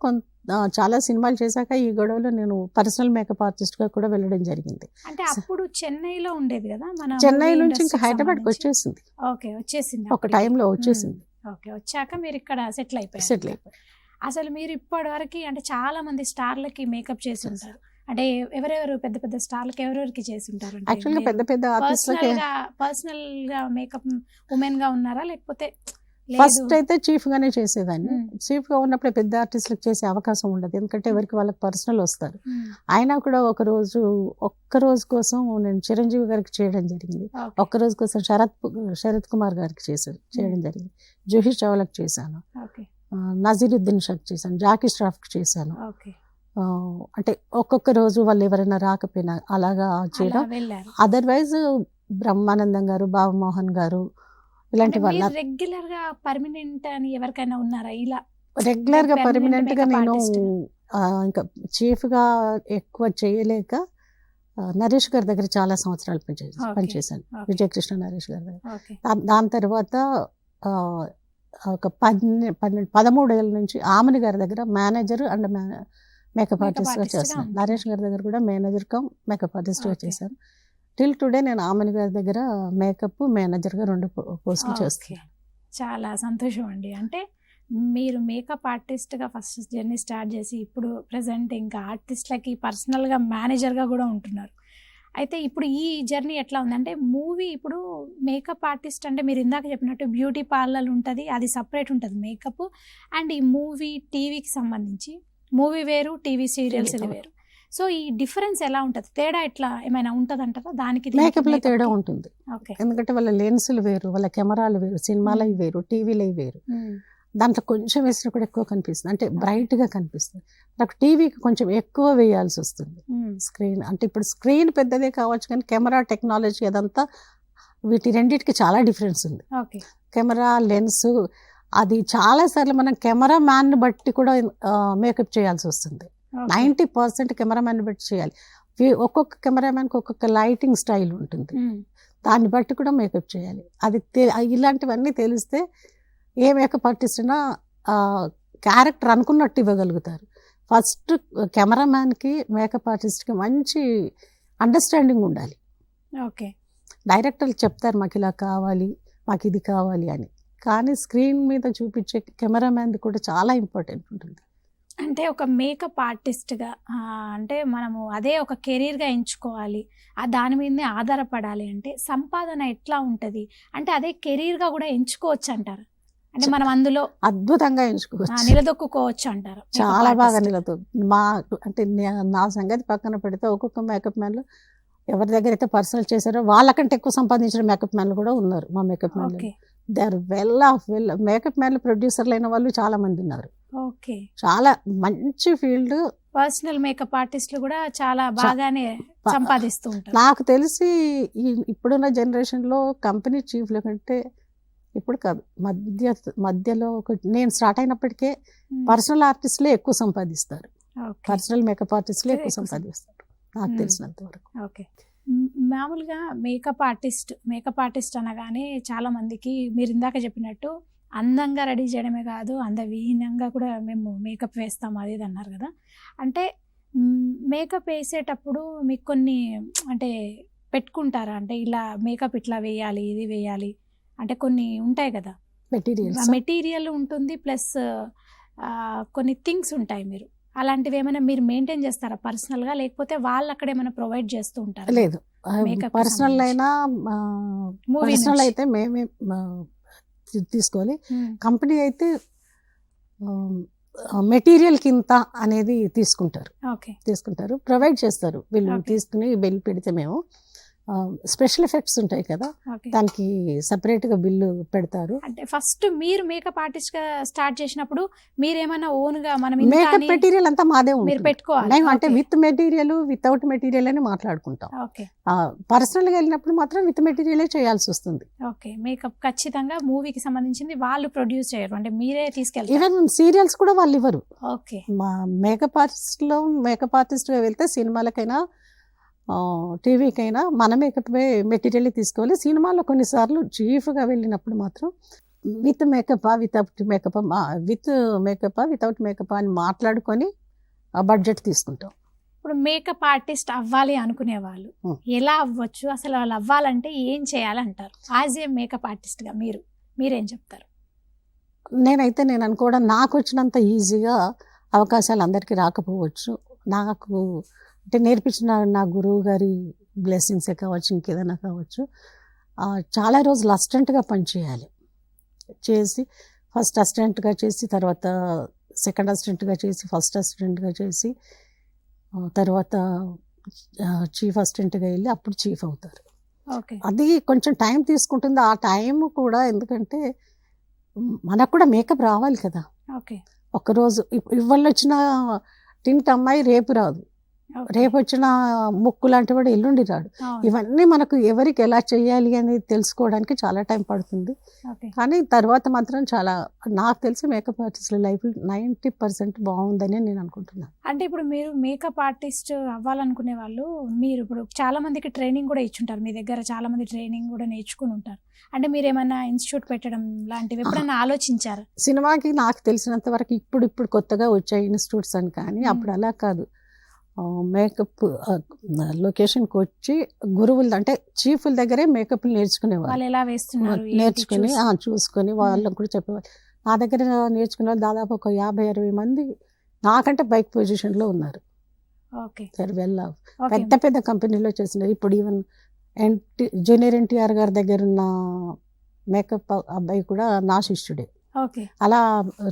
B: చాలా సినిమాలు చేశాక ఈ గొడవలో నేను పర్సనల్ మేకప్ ఆర్టిస్ట్గా కూడా వెళ్ళడం జరిగింది.
A: అంటే అప్పుడు చెన్నైలో ఉండేది కదా మన
B: చెన్నై
A: movie
B: నుంచి ఇంకా
A: industry కి
B: హైదరాబాద్కి
A: సంబంధించి?
B: వచ్చేసింది,
A: ఓకే, వచ్చేసింది
B: ఒక టైంలో వచ్చేసింది,
A: ఓకే, వచ్చాక మీరు ఇక్కడ సెటిల్ అయిపోయారు.
B: సెటిల్ అయిపోయి.
A: అసలు మీరు ఇప్పటి వరకు అంటే చాలా మంది స్టార్లకి మేకప్ చేసి ఉంటారు. అంటే ఎవరెవరు పెద్ద పెద్ద స్టార్లకి ఎవరెవరికి చేసి ఉంటారు?
B: యాక్చువల్గా పెద్ద పెద్ద ఆర్టిస్ట్లకి
A: పర్సనల్ గా మేకప్ ఉమెన్ గా ఉన్నారా లేకపోతే
B: ఫస్ట్ అయితే చీఫ్ గానే చేసేదాన్ని. చీఫ్ గా ఉన్నప్పుడు పెద్ద ఆర్టిస్టులకు చేసే అవకాశం ఉండదు, ఎందుకంటే ఎవరికి వాళ్ళకి పర్సనల్ వస్తారు. అయినా కూడా ఒక్క రోజు కోసం నేను చిరంజీవి గారికి చేయడం జరిగింది, ఒక్క రోజు కోసం శరత్ కుమార్ గారికి చేయడం జరిగింది, జూహీ చావ్లాకి చేశాను, నజీరుద్దీన్ షాకి చేశాను, జాకీ ష్రాఫ్కి చేశాను. అంటే ఒక్కొక్క రోజు వాళ్ళు ఎవరైనా రాకపోయినా అలాగా చేయడం. అదర్వైజ్ బ్రహ్మానందం గారు, బాబుమోహన్ గారు ఇలాంటి వాళ్ళ
A: రెగ్యులర్ గా పర్మనెంట్ అని ఎవరికైనా ఉన్నారా? ఇలా
B: రెగ్యులర్ గా పర్మనెంట్ గా నేను ఇంకా చీఫ్ గా ఎక్కువ చేయలేక నరేష్ గారి దగ్గర చాలా సంవత్సరాలు పనిచేశాను, విజయకృష్ణ నరేష్ గారి దగ్గర. దాని తర్వాత ఒక 13 ఏళ్ళ నుంచి ఆమని గారి దగ్గర మేనేజర్ అండ్ మేకప్ ఆర్టిస్ట్గా చేస్తాను. నరేష్ గారి దగ్గర కూడా మేనేజర్ కమ్ మేకప్ ఆర్టిస్ట్గా చేశాను. టిల్ టుడే నేను ఆమని గారి దగ్గర మేకప్ మేనేజర్గా 2 పోస్టులు చేస్తున్నాను.
A: చాలా సంతోషం అండి. అంటే మీరు మేకప్ ఆర్టిస్ట్గా ఫస్ట్ జర్నీ స్టార్ట్ చేసి ఇప్పుడు ప్రజెంట్ ఇంకా ఆర్టిస్ట్లకి పర్సనల్గా మేనేజర్గా కూడా ఉంటున్నారు. అయితే ఇప్పుడు ఈ జర్నీ ఎట్లా ఉందంటే మూవీ ఇప్పుడు మేకప్ ఆర్టిస్ట్ అంటే మీరు ఇందాక చెప్పినట్టు బ్యూటీ పార్లర్ ఉంటుంది, అది సపరేట్ ఉంటుంది మేకప్. అండ్ ఈ మూవీ టీవీకి సంబంధించి మూవీ వేరు, టీవీ సీరియల్స్ ఇది వేరు. సో ఈ డిఫరెన్స్ ఎలా ఉంటుంది? తేడా ఎట్లా ఏమైనా ఉంటుంది అంటారా? దానికి
B: మేకప్ లో తేడా ఉంటుంది, ఎందుకంటే వాళ్ళ లెన్సులు వేరు, వాళ్ళ కెమెరాలు వేరు, సినిమాలు వేరు, టీవీలు వేరు. దాంట్లో కొంచెం వేసినా కూడా ఎక్కువ కనిపిస్తుంది, అంటే బ్రైట్ గా కనిపిస్తుంది. నాకు టీవీకి కొంచెం ఎక్కువ వేయాల్సి వస్తుంది స్క్రీన్. అంటే ఇప్పుడు స్క్రీన్ పెద్దదే కావచ్చు కానీ కెమెరా టెక్నాలజీ అదంతా వీటి రెండింటికి చాలా డిఫరెన్స్ ఉంది. కెమెరా లెన్స్ అది చాలా సార్లు మనం కెమెరా మ్యాన్ బట్టి కూడా మేకప్ చేయాల్సి వస్తుంది. 90% కెమెరామ్యాన్ బట్టి చేయాలి. ఒక్కొక్క కెమెరామ్యాన్కి ఒక్కొక్క లైటింగ్ స్టైల్ ఉంటుంది, దాన్ని బట్టి కూడా మేకప్ చేయాలి. అది ఇలాంటివన్నీ తెలిస్తే ఏ మేకప్ ఆర్టిస్ట్ అయినా క్యారెక్టర్ అనుకున్నట్టు ఇవ్వగలుగుతారు. ఫస్ట్ కెమెరామ్యాన్కి మేకప్ ఆర్టిస్ట్కి మంచి అండర్స్టాండింగ్ ఉండాలి. డైరెక్టర్లు చెప్తారు మాకు ఇలా కావాలి, మాకు ఇది కావాలి అని, కానీ స్క్రీన్ మీద చూపించే కెమెరామ్యాన్ది కూడా చాలా ఇంపార్టెంట్ ఉంటుంది.
A: అంటే ఒక మేకప్ ఆర్టిస్ట్గా అంటే మనము అదే ఒక కెరీర్గా ఎంచుకోవాలి, దాని మీదనే ఆధారపడాలి అంటే సంపాదన ఎట్లా ఉంటుంది? అంటే అదే కెరీర్గా కూడా ఎంచుకోవచ్చు అంటారు? అంటే మనం అందులో
B: అద్భుతంగా ఎంచుకోవచ్చు,
A: నిలదొక్కుకోవచ్చు అంటారు?
B: చాలా బాగా అంటే నా సంగతి పక్కన పెడితే ఒక్కొక్క మేకప్ మ్యాన్లు ఎవరి దగ్గర అయితే పర్సనల్ చేశారో వాళ్ళకంటే ఎక్కువ సంపాదించిన మేకప్ మ్యాన్లు కూడా ఉన్నారు. మా మేకప్ మ్యాన్లు దే ఆర్ వెల్ మేకప్ మ్యాన్లు ప్రొడ్యూసర్లు అయిన వాళ్ళు చాలా మంది ఉన్నారు. చాలా మంచి ఫీల్డ్.
A: పర్సనల్ మేకప్ ఆర్టిస్టులు కూడా చాలా బాగానే సంపాదిస్తూ ఉంటారు.
B: నాకు తెలిసి ఇప్పుడున్న జనరేషన్ లో కంపెనీ చీఫ్ల కంటే ఇప్పుడు కాదు, మధ్యలో నేను స్టార్ట్ అయినప్పటికే పర్సనల్ ఆర్టిస్టులే ఎక్కువ సంపాదిస్తారు, పర్సనల్ మేకప్ ఆర్టిస్టులే ఎక్కువ సంపాదిస్తారు నాకు తెలిసినంత వరకు.
A: మామూలుగా మేకప్ ఆర్టిస్ట్ అనగానే చాలా మందికి మీరు ఇందాక చెప్పినట్టు అందంగా రెడీ చేయడమే కాదు, అందవిహీనంగా కూడా మేము మేకప్ వేస్తాం అది ఇది అన్నారు కదా. అంటే మేకప్ వేసేటప్పుడు మీకు కొన్ని అంటే పెట్టుకుంటారా? అంటే ఇలా మేకప్ ఇట్లా వేయాలి, ఇది వేయాలి అంటే కొన్ని ఉంటాయి కదా, మెటీరియల్ ఉంటుంది ప్లస్ కొన్ని థింగ్స్ ఉంటాయి. మీరు అలాంటివి ఏమైనా మీరు మెయింటైన్ చేస్తారా పర్సనల్గా, లేకపోతే వాళ్ళు అక్కడ ఏమైనా ప్రొవైడ్ చేస్తూ ఉంటారా?
B: లేదు, పర్సనల్ అయినా పర్సనల్ అయితే మేమే తీసుకోవాలి. కంపెనీ అయితే మెటీరియల్ కింద అనేది తీసుకుంటారు, ప్రొవైడ్ చేస్తారు. వీళ్ళు తీసుకుని బిల్ పెడితే మేము స్పెషల్ ఎఫెక్ట్స్ ఉంటాయి కదా, దానికి సపరేట్ గా బిల్లు పెడతారు.
A: అంటే ఫస్ట్ మీరు మేకప్ ఆర్టిస్ట్ గా స్టార్ట్ చేసినప్పుడు మీరేమైనా ఓన్ గా మనం
B: మేకప్ మెటీరియల్ అంతా మాదే
A: మీరు పెట్టుకోవాలి.
B: అంటే విత్ మెటీరియల్ వితౌట్ మెటీరియల్ అని మాట్లాడుకుంటాం. పర్సనల్ గా వెళ్ళినప్పుడు మాత్రం విత్ మెటీరియలే చేయాల్సి వస్తుంది.
A: మేకప్ ఖచ్చితంగా మూవీకి సంబంధించింది వాళ్ళు ప్రొడ్యూస్ చేయరు, అంటే మీరే తీసుకెళ్తారు.
B: ఈవెన్ సీరియల్స్ కూడా వాళ్ళు ఇవ్వరు. మా మేకప్ ఆర్టిస్ట్ గా వెళ్తే సినిమాలకైనా టీవీకైనా మన మేకప్ మెటీరియల్ తీసుకోవాలి. సినిమాలో కొన్నిసార్లు చీఫ్గా వెళ్ళినప్పుడు మాత్రం with makeup without makeup, with makeup without makeup అని మాట్లాడుకొని ఆ బడ్జెట్ తీసుకుంటాం.
A: ఇప్పుడు మేకప్ ఆర్టిస్ట్ అవ్వాలి అనుకునే వాళ్ళు ఎలా అవ్వచ్చు, అసలు వాళ్ళు అవ్వాలంటే ఏం చేయాలంటారు? యాజ్ ఏ మేకప్ ఆర్టిస్ట్గా మీరేం చెప్తారు?
B: నేను అనుకోవడం, నాకు వచ్చినంత ఈజీగా అవకాశాలు అందరికీ రాకపోవచ్చు. నాకు అంటే నేర్పించిన నా గురువు గారి బ్లెస్సింగ్సే కావచ్చు, ఇంకేదైనా కావచ్చు. చాలా రోజులు అసిస్టెంట్గా పనిచేయాలి, చేసి ఫస్ట్ అసిస్టెంట్గా చేసి, తర్వాత సెకండ్ అసిస్టెంట్గా చేసి, ఫస్ట్ అసిస్టెంట్గా చేసి, తర్వాత చీఫ్ అసిస్టెంట్గా వెళ్ళి అప్పుడు చీఫ్ అవుతారు. అది కొంచెం టైం తీసుకుంటుంది. ఆ టైం కూడా ఎందుకంటే మనకు కూడా మేకప్ రావాలి కదా. ఒక్కరోజు ఇవాళ వచ్చిన టింట్ అమ్మాయి రేపు రాదు, రేపు వచ్చిన ముక్కు లాంటి వాడు ఎల్లుండి రాడు. ఇవన్నీ మనకు ఎవరికి ఎలా చేయాలి అనేది తెలుసుకోవడానికి చాలా టైం పడుతుంది. కానీ తర్వాత మాత్రం చాలా, నాకు తెలిసి మేకప్ ఆర్టిస్టుల లైఫ్ 90% బాగుందని నేను అనుకుంటున్నాను.
A: అంటే ఇప్పుడు మీరు మేకప్ ఆర్టిస్ట్ అవ్వాలనుకునే వాళ్ళు, మీరు ఇప్పుడు చాలా మందికి ట్రైనింగ్ కూడా ఇచ్చుంటారు, మీ దగ్గర చాలా మంది ట్రైనింగ్ కూడా నేర్చుకుని ఉంటారు. అంటే మీరు ఏమైనా ఇన్స్టిట్యూట్ పెట్టడం లాంటివి ఎప్పుడైనా ఆలోచించారు?
B: సినిమాకి నాకు తెలిసినంత వరకు ఇప్పుడు కొత్తగా వచ్చాయి ఇన్స్టిట్యూట్స్ అని, కానీ అప్పుడు అలా కాదు. మేకప్ లొకేషన్కి వచ్చి గురువులు అంటే చీఫ్ల దగ్గరే మేకప్ నేర్చుకునేవాళ్ళు, నేర్చుకుని చూసుకొని వాళ్ళకు కూడా చెప్పేవాళ్ళు. నా దగ్గర నేర్చుకునే వాళ్ళు దాదాపు ఒక 50-60 మంది నాకంటే బైక్ పొజిషన్లో ఉన్నారు. పెద్ద పెద్ద కంపెనీలో చేసినారు. ఇప్పుడు ఈవెన్ జూనియర్ ఎన్టీఆర్ గారి దగ్గర ఉన్న మేకప్ అబ్బాయి కూడా నా శిష్యుడే. అలా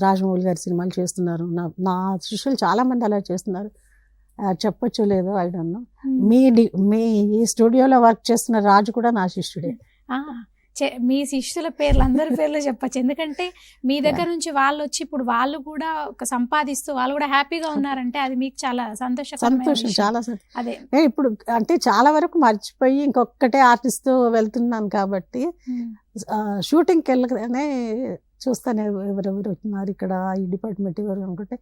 B: రాజమౌళి గారి సినిమాలు చేస్తున్నారు. నా శిష్యులు చాలా మంది అలా చేస్తున్నారు. చెప్పొచ్చు లేదో ఐ డోంట్ నో. మీ ఈ స్టూడియోలో వర్క్ చేస్తున్న రాజు కూడా నా శిష్యుడే.
A: మీ శిష్యుల పేర్లు, అందరి పేర్లు చెప్పచ్చు. ఎందుకంటే మీ దగ్గర నుంచి వాళ్ళు వచ్చి ఇప్పుడు వాళ్ళు కూడా ఒక సంపాదిస్తూ వాళ్ళు కూడా హ్యాపీగా ఉన్నారంటే అది మీకు చాలా సంతోషం.
B: చాలా అదే ఇప్పుడు అంటే చాలా వరకు మర్చిపోయి ఇంకొక్కటే ఆర్టిస్ట్ వెళ్తున్నాను కాబట్టి షూటింగ్కి వెళ్ళగానే చూస్తాను ఎవరెవరు వచ్చినారు ఇక్కడ, ఈ డిపార్ట్మెంట్ ఎవరు అనుకుంటే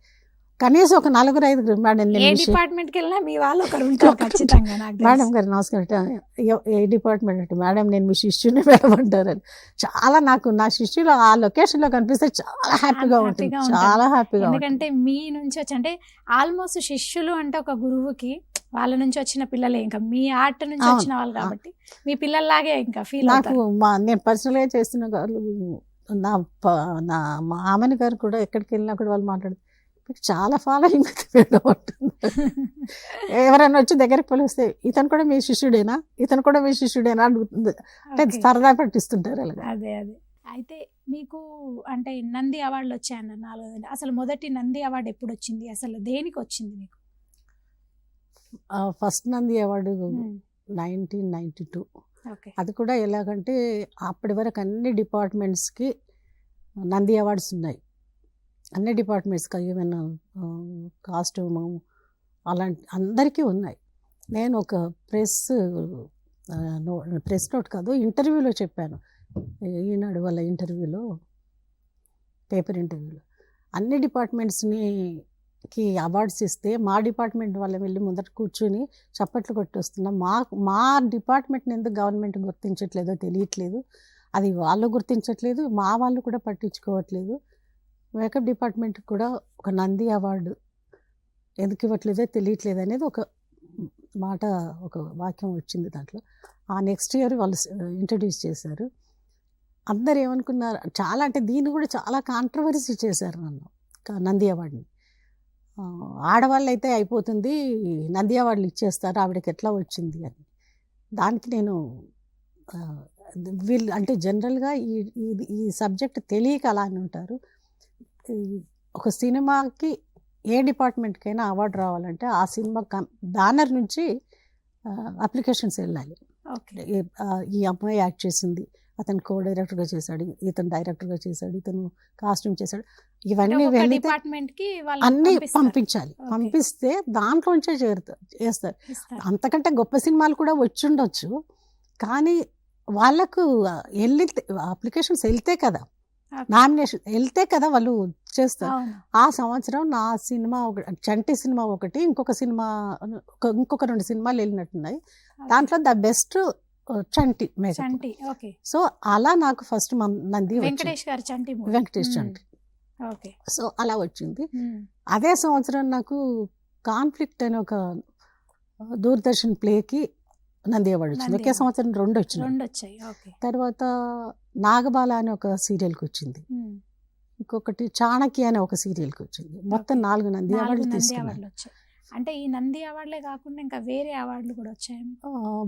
B: కనీసం ఒక 4-5 మేడం,
A: డిపార్ట్మెంట్కి వెళ్ళినా మీ వాళ్ళు ఒకరు ఉంటారు ఖచ్చితంగా.
B: మేడం గారు నమస్కారం, ఏ డిపార్ట్మెంట్ అంటే మేడం నేను మీ శిష్యుని మేడం అంటారని. చాలా నాకు నా శిష్యులు ఆ లొకేషన్ లో కనిపిస్తే చాలా హ్యాపీగా ఉంటుంది, చాలా హ్యాపీగా.
A: ఎందుకంటే మీ నుంచి వచ్చి అంటే ఆల్మోస్ట్ శిష్యులు అంటే ఒక గురువుకి వాళ్ళ నుంచి వచ్చిన పిల్లలే, ఇంకా మీ ఆర్ట్ నుంచి వచ్చిన వాళ్ళు కాబట్టి మీ పిల్లల్లాగే ఇంకా ఫీల్.
B: నాకు నేను పర్సనల్గా చేస్తున్న గారు నా మామని గారు కూడా ఎక్కడికి వెళ్ళినా కూడా వాళ్ళు మాట్లాడుతారు, చాలా ఫాలోయింగ్ ఉంటుంది. ఎవరైనా వచ్చి దగ్గరికి పిలిస్తే ఇతను కూడా మీ శిష్యుడేనా, ఇతను కూడా మీ శిష్యుడేనా అడుగుతుంది. అంటే సరదా పట్టిస్తుంటారు అలాగా.
A: అదే అయితే మీకు అంటే నంది అవార్డులు వచ్చాయన్నారు 4. అసలు మొదటి నంది అవార్డు ఎప్పుడు వచ్చింది, అసలు దేనికి వచ్చింది మీకు?
B: First Nandi award 1992. అది కూడా ఎలాగంటే అప్పటి వరకు అన్ని డిపార్ట్మెంట్స్కి నంది అవార్డ్స్ ఉన్నాయి, అన్ని డిపార్ట్మెంట్స్కి, ఈవెన్ కాస్ట్యూము అలాంటి అందరికీ ఉన్నాయి. నేను ఒక ప్రెస్ నోట్ కాదు, ఇంటర్వ్యూలో చెప్పాను, ఈనాడు వాళ్ళ ఇంటర్వ్యూలో, పేపర్ ఇంటర్వ్యూలో, అన్ని డిపార్ట్మెంట్స్కి అవార్డ్స్ ఇస్తే మా డిపార్ట్మెంట్ వాళ్ళని వెళ్ళి ముందర కూర్చొని చప్పట్లు కొట్టొస్తున్నాం. మా డిపార్ట్మెంట్ని ఎందుకు గవర్నమెంట్ గుర్తించట్లేదో తెలియట్లేదు, అది వాళ్ళు గుర్తించట్లేదు, మా వాళ్ళు కూడా పట్టించుకోవట్లేదు. మేకప్ డిపార్ట్మెంట్కి కూడా ఒక నంది అవార్డు ఎందుకు ఇవ్వట్లేదో తెలియట్లేదు అనేది ఒక మాట, ఒక వాక్యం వచ్చింది దాంట్లో. ఆ నెక్స్ట్ ఇయర్ వాళ్ళు ఇంట్రడ్యూస్ చేశారు. అందరు ఏమనుకున్నారు, చాలా అంటే దీన్ని కూడా చాలా కాంట్రవర్సీ చేశారు నన్ను, నంది అవార్డుని. ఆడవాళ్ళు అయితే అయిపోతుంది, నంది అవార్డులు ఇచ్చేస్తారు, ఆవిడకి ఎట్లా వచ్చింది అని. దానికి నేను వీళ్ళు అంటే జనరల్గా ఈ సబ్జెక్ట్ తెలియక అలా అని ఉంటారు. ఒక సినిమాకి ఏ డిపార్ట్మెంట్కైనా అవార్డు రావాలంటే ఆ సినిమా బ్యానర్ నుంచి అప్లికేషన్స్ వెళ్ళాలి. ఈ అమ్మాయి యాక్ట్ చేసింది, అతను కో డైరెక్టర్గా చేశాడు, ఇతను డైరెక్టర్గా చేశాడు, ఇతను కాస్ట్యూమ్ చేశాడు, ఇవన్నీ వెళ్తే అన్నీ పంపించాలి. పంపిస్తే దాంట్లోంచే చేస్తారు. అంతకంటే గొప్ప సినిమాలు కూడా వచ్చుండొచ్చు, కానీ వాళ్ళకు అప్లికేషన్స్ వెళ్తే కదా, నామినేషన్ వెళ్తే కదా వాళ్ళు చేస్తారు. ఆ సంవత్సరం నా సినిమా చంటి సినిమా ఒకటి, ఇంకొక 2 సినిమాలు వెళ్ళినట్టున్నాయి. దాంట్లో the best Chanti makeup.
A: Chanti. Okay.
B: So అలా నాకు ఫస్ట్ నంది వచ్చింది.
A: వెంకటేష్ గారు చంటి మూవీ.
B: వెంకటేష్ చంటి.
A: ఓకే.
B: సో అలా వచ్చింది. అదే సంవత్సరం నాకు కాన్ఫ్లిక్ట్ అనే ఒక దూరదర్శన్ ప్లేకి నంది అవార్డు వచ్చింది. ఒకే సంవత్సరం 2
A: వచ్చాయి. ఓకే.
B: తర్వాత నాగబాల అనే ఒక సీరియల్కి వచ్చింది, ఇంకొకటి చాణక్య అనే ఒక సీరియల్కి వచ్చింది. మొత్తం 4 నంది అవార్డులు తీసుకున్నాను.
A: వచ్చాయి. అంటే ఈ నంది అవార్డులే కాకుండా ఇంకా వేరే అవార్డులు కూడా వచ్చాయి.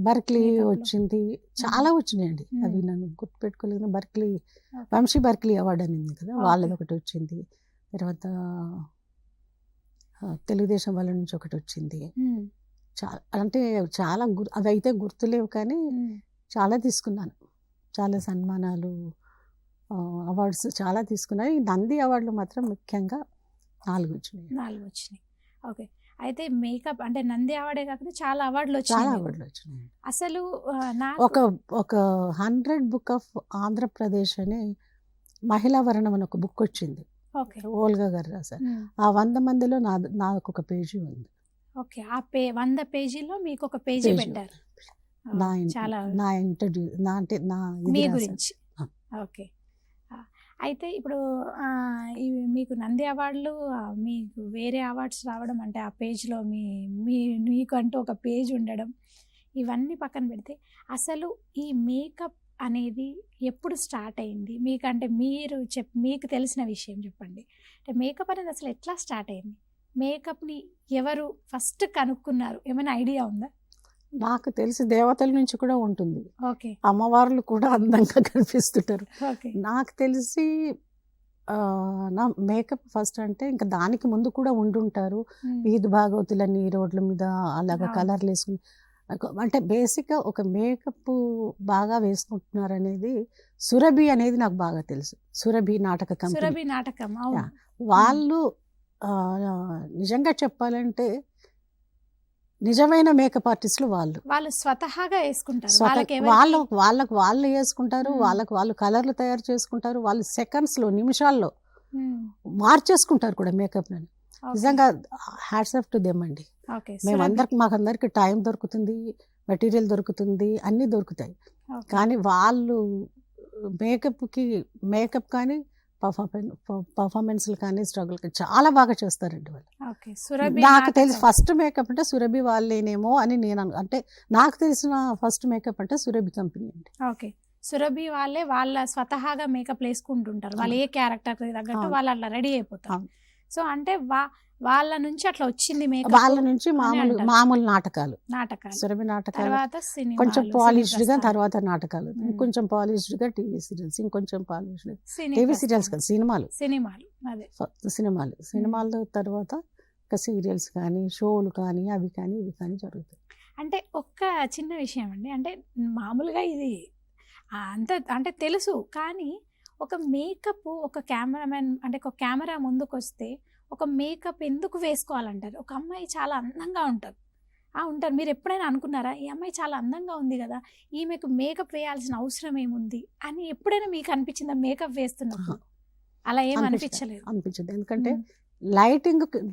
B: బర్క్లీ వచ్చింది, చాలా వచ్చినాయండి. అవి నన్ను గుర్తుపెట్టుకోలేదు. బర్క్లీ, వంశీ బర్క్లీ అవార్డు అనేది కదా, వాళ్ళది ఒకటి వచ్చింది. తర్వాత తెలుగుదేశం వాళ్ళ నుంచి ఒకటి వచ్చింది. చాలా అంటే చాలా అవి అయితే గుర్తులేవు, కానీ చాలా తీసుకున్నాను. చాలా సన్మానాలు, అవార్డ్స్ చాలా తీసుకున్నాను. ఈ నంది అవార్డులు మాత్రం ముఖ్యంగా 4 వచ్చినాయి.
A: ఓకే. అయితే మేకప్ అంటే నంది అవార్డే కాకుండా చాలా అవార్డులు వచ్చినాయి. అసలు
B: ఒక 100 బుక్ ఆఫ్ ఆంధ్రప్రదేశ్ అని మహిళా వర్ణం అని ఒక బుక్ వచ్చింది. ఓల్గా గారు రాశారు. ఆ 100 మందిలో నాకు ఒక పేజీ ఉంది.
A: ఓకే. ఆ 100 పేజీలో మీకు ఒక పేజీ పెట్టారు.
B: నా ఇంటర్వ్యూ,
A: మీ గురించి. ఓకే. అయితే ఇప్పుడు మీకు నంది అవార్డులు, మీకు వేరే అవార్డ్స్ రావడం, అంటే ఆ పేజ్లో మీకు అంటూ ఒక పేజ్ ఉండడం, ఇవన్నీ పక్కన పెడితే అసలు ఈ మేకప్ అనేది ఎప్పుడు స్టార్ట్ అయింది మీకంటే? మీకు తెలిసిన విషయం చెప్పండి. అంటే మేకప్ అనేది అసలు ఎట్లా స్టార్ట్ అయింది? మేకప్ని ఎవరు ఫస్ట్ కనుక్కున్నారు? ఏమైనా ఐడియా ఉందా?
B: నాకు తెలిసి దేవతల నుంచి కూడా ఉంటుంది.
A: ఓకే.
B: అమ్మవార్లు కూడా అందంగా కనిపిస్తుంటారు.
A: ఓకే.
B: నాకు తెలిసి నా మేకప్ ఫస్ట్ అంటే ఇంకా దానికి ముందు కూడా ఉండుంటారు. వీధి భాగవతులని రోడ్ల మీద అలాగా కలర్లు వేసుకుని, అంటే బేసిక్గా ఒక మేకప్ బాగా వేసుకుంటున్నారు అనేది సురభి అనేది నాకు బాగా తెలుసు. సురభి నాటక కంపెనీ, వాళ్ళు నిజంగా చెప్పాలంటే నిజమైన మేకప్ ఆర్టిస్టులు వాళ్ళు
A: స్వతహాగా వేసుకుంటారు.
B: వాళ్ళు వేసుకుంటారు, వాళ్ళు కలర్లు తయారు చేసుకుంటారు, వాళ్ళు సెకండ్స్లో, నిమిషాల్లో మార్చేసుకుంటారు కూడా మేకప్ ని. నిజంగా హ్యాట్స్ ఆఫ్ టు దెమ్ అండి. మాకందరికి టైం దొరుకుతుంది, మెటీరియల్ దొరుకుతుంది, అన్నీ దొరుకుతాయి, కానీ వాళ్ళు మేకప్ కానీ పర్ఫార్మెన్స్లు కానీ స్ట్రగుల్ కానీ చాలా బాగా చేస్తారండి వాళ్ళు. నాకు తెలిసి ఫస్ట్ మేకప్ అంటే సురభి వాళ్ళేనేమో అని నేను అంటే నాకు తెలిసిన ఫస్ట్ మేకప్ అంటే సురభి కంపెనీ అండి.
A: ఓకే. సురభి వాళ్ళ స్వతహాగా మేకప్ వేసుకుంటుంటారు. వాళ్ళు ఏ క్యారెక్టర్ తగ్గట్టు వాళ్ళు అట్లా రెడీ అయిపోతారు. సో అంటే వాళ్ళ నుంచి అట్లా వచ్చింది మేకప్.
B: వాళ్ళ నుంచి మామూలు నాటకాలు, సురభి నాటకాలు, కొంచెం పాలిష్డ్ గా, తర్వాత నాటకాలు, ఇంకొంచెం పాలిష్డ్ గా టీవీ సీరియల్స్, ఇంకొంచెం పాలిష్డ్ టీవీ సీరియల్స్ కాదు, సినిమాలు తర్వాత సీరియల్స్ కానీ, షోలు కానీ, అవి కానీ ఇవి కానీ జరుగుతాయి.
A: అంటే ఒక్క చిన్న విషయం అండి, అంటే మామూలుగా ఇది అంటే తెలుసు, కానీ ఒక మేకప్, ఒక కెమెరామెన్ అంటే ఒక కెమెరా ముందుకు వస్తే ఒక మేకప్ ఎందుకు వేసుకోవాలంటారు? ఒక అమ్మాయి చాలా అందంగా ఉంటారు. మీరు ఎప్పుడైనా అనుకున్నారా ఈ అమ్మాయి చాలా అందంగా ఉంది కదా, ఈమెకు మేకప్ వేయాల్సిన అవసరం ఏముంది అని ఎప్పుడైనా మీకు అనిపించిందా మేకప్ వేస్తున్నప్పుడు? అలా ఏం అనిపించలేదు?
B: అనిపించదు, ఎందుకంటే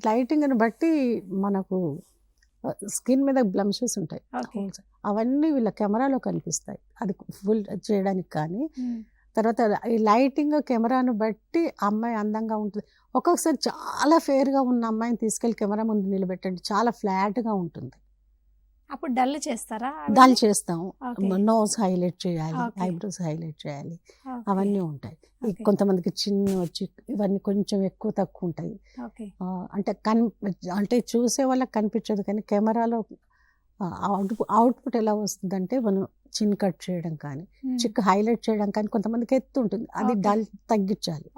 B: లైటింగ్ని బట్టి మనకు స్కిన్ మీద బ్లమ్షెస్ ఉంటాయి, అవన్నీ వీళ్ళ కెమెరాలో కనిపిస్తాయి. అది ఫుల్ చేయడానికి కానీ, తర్వాత ఈ లైటింగ్ కెమెరాను బట్టి అమ్మాయి అందంగా ఉంటుంది. ఒక్కొక్కసారి చాలా ఫేర్గా ఉన్న అమ్మాయిని తీసుకెళ్ళి కెమెరా ముందు నిలబెట్టండి, చాలా ఫ్లాట్గా ఉంటుంది.
A: అప్పుడు డల్ చేస్తారా?
B: డల్ చేస్తాం. నోస్ హైలైట్ చేయాలి, ఐబ్రోస్ హైలైట్ చేయాలి, అవన్నీ ఉంటాయి. కొంతమందికి చిన్న వచ్చి ఇవన్నీ కొంచెం ఎక్కువ తక్కువ ఉంటాయి. అంటే చూసే వాళ్ళకి కనిపించదు, కానీ కెమెరాలో అవుట్పుట్ ఎలా వస్తుందంటే మనం చిన్ కట్ చేయడం కానీ, చిక్ హైలైట్ చేయడం కానీ, కొంతమందికి ఎత్తు ఉంటుంది, అది డల్ తగ్గించాలి.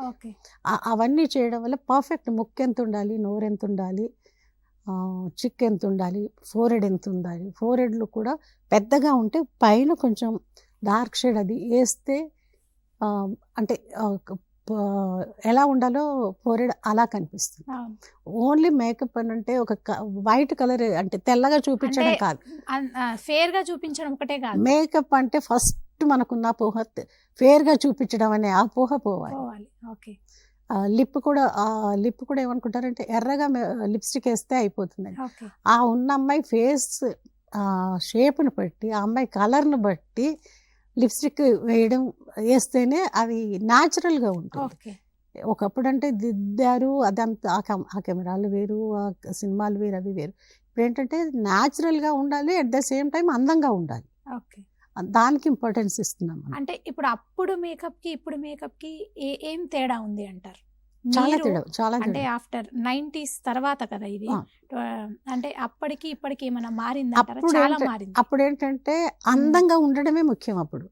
B: అవన్నీ చేయడం వల్ల పర్ఫెక్ట్ ముక్కు ఎంత ఉండాలి, నోరు ఎంత ఉండాలి, చిక్ ఎంత ఉండాలి, ఫోరెడ్ ఎంత ఉండాలి. ఫోరెడ్లో కూడా పెద్దగా ఉంటే పైన కొంచెం డార్క్ షేడ్ అది వేస్తే అంటే ఎలా ఉండాలో ఫోరెడ్ అలా కనిపిస్తుంది. ఓన్లీ మేకప్ అని అంటే ఒక వైట్ కలర్ అంటే తెల్లగా చూపించడం కాదు,
A: ఫేర్ గా చూపించడం ఒకటే కాదు.
B: మేకప్ అంటే ఫస్ట్ మనకున్న పోహ ఫేర్ గా చూపించడం అనే ఆ పోహ పోవాలి. లిప్ కూడా ఏమనుకుంటారంటే ఎర్రగా లిప్స్టిక్ వేస్తే అయిపోతుంది. ఆ ఉన్న అమ్మాయి ఫేస్ షేప్ని బట్టి ఆ అమ్మాయి కలర్ని బట్టి లిప్స్టిక్ వేస్తేనే అది న్యాచురల్గా ఉంటుంది.
A: ఓకే.
B: ఒకప్పుడు అంటే దిద్దారు అదంతా ఆ కెమెరాలు వేరు, ఆ సినిమాలు వేరు, అవి వేరు. ఇప్పుడు ఏంటంటే న్యాచురల్గా ఉండాలి, అట్ ద సేమ్ టైం అందంగా ఉండాలి.
A: ఓకే.
B: దానికి ఇంపార్టెన్స్ ఇస్తున్నాం మనం.
A: అంటే ఇప్పుడు అప్పుడు మేకప్కి ఇప్పుడు మేకప్కి ఏం తేడా ఉంది అంటారు?
B: చాలా
A: మీరు
B: తేడా, చాలా
A: అంటే
B: తేడా.
A: ఆఫ్టర్ 90s తర్వాత కదా ఇది,
B: ఆ.
A: అంటే అప్పటికి ఇప్పటికి ఏమైనా మారిందంటారా?
B: అప్పుడు
A: చాలా మారింది.
B: అప్పుడు ఏంటంటే అందంగా ఉండడమే ముఖ్యం. అప్పుడు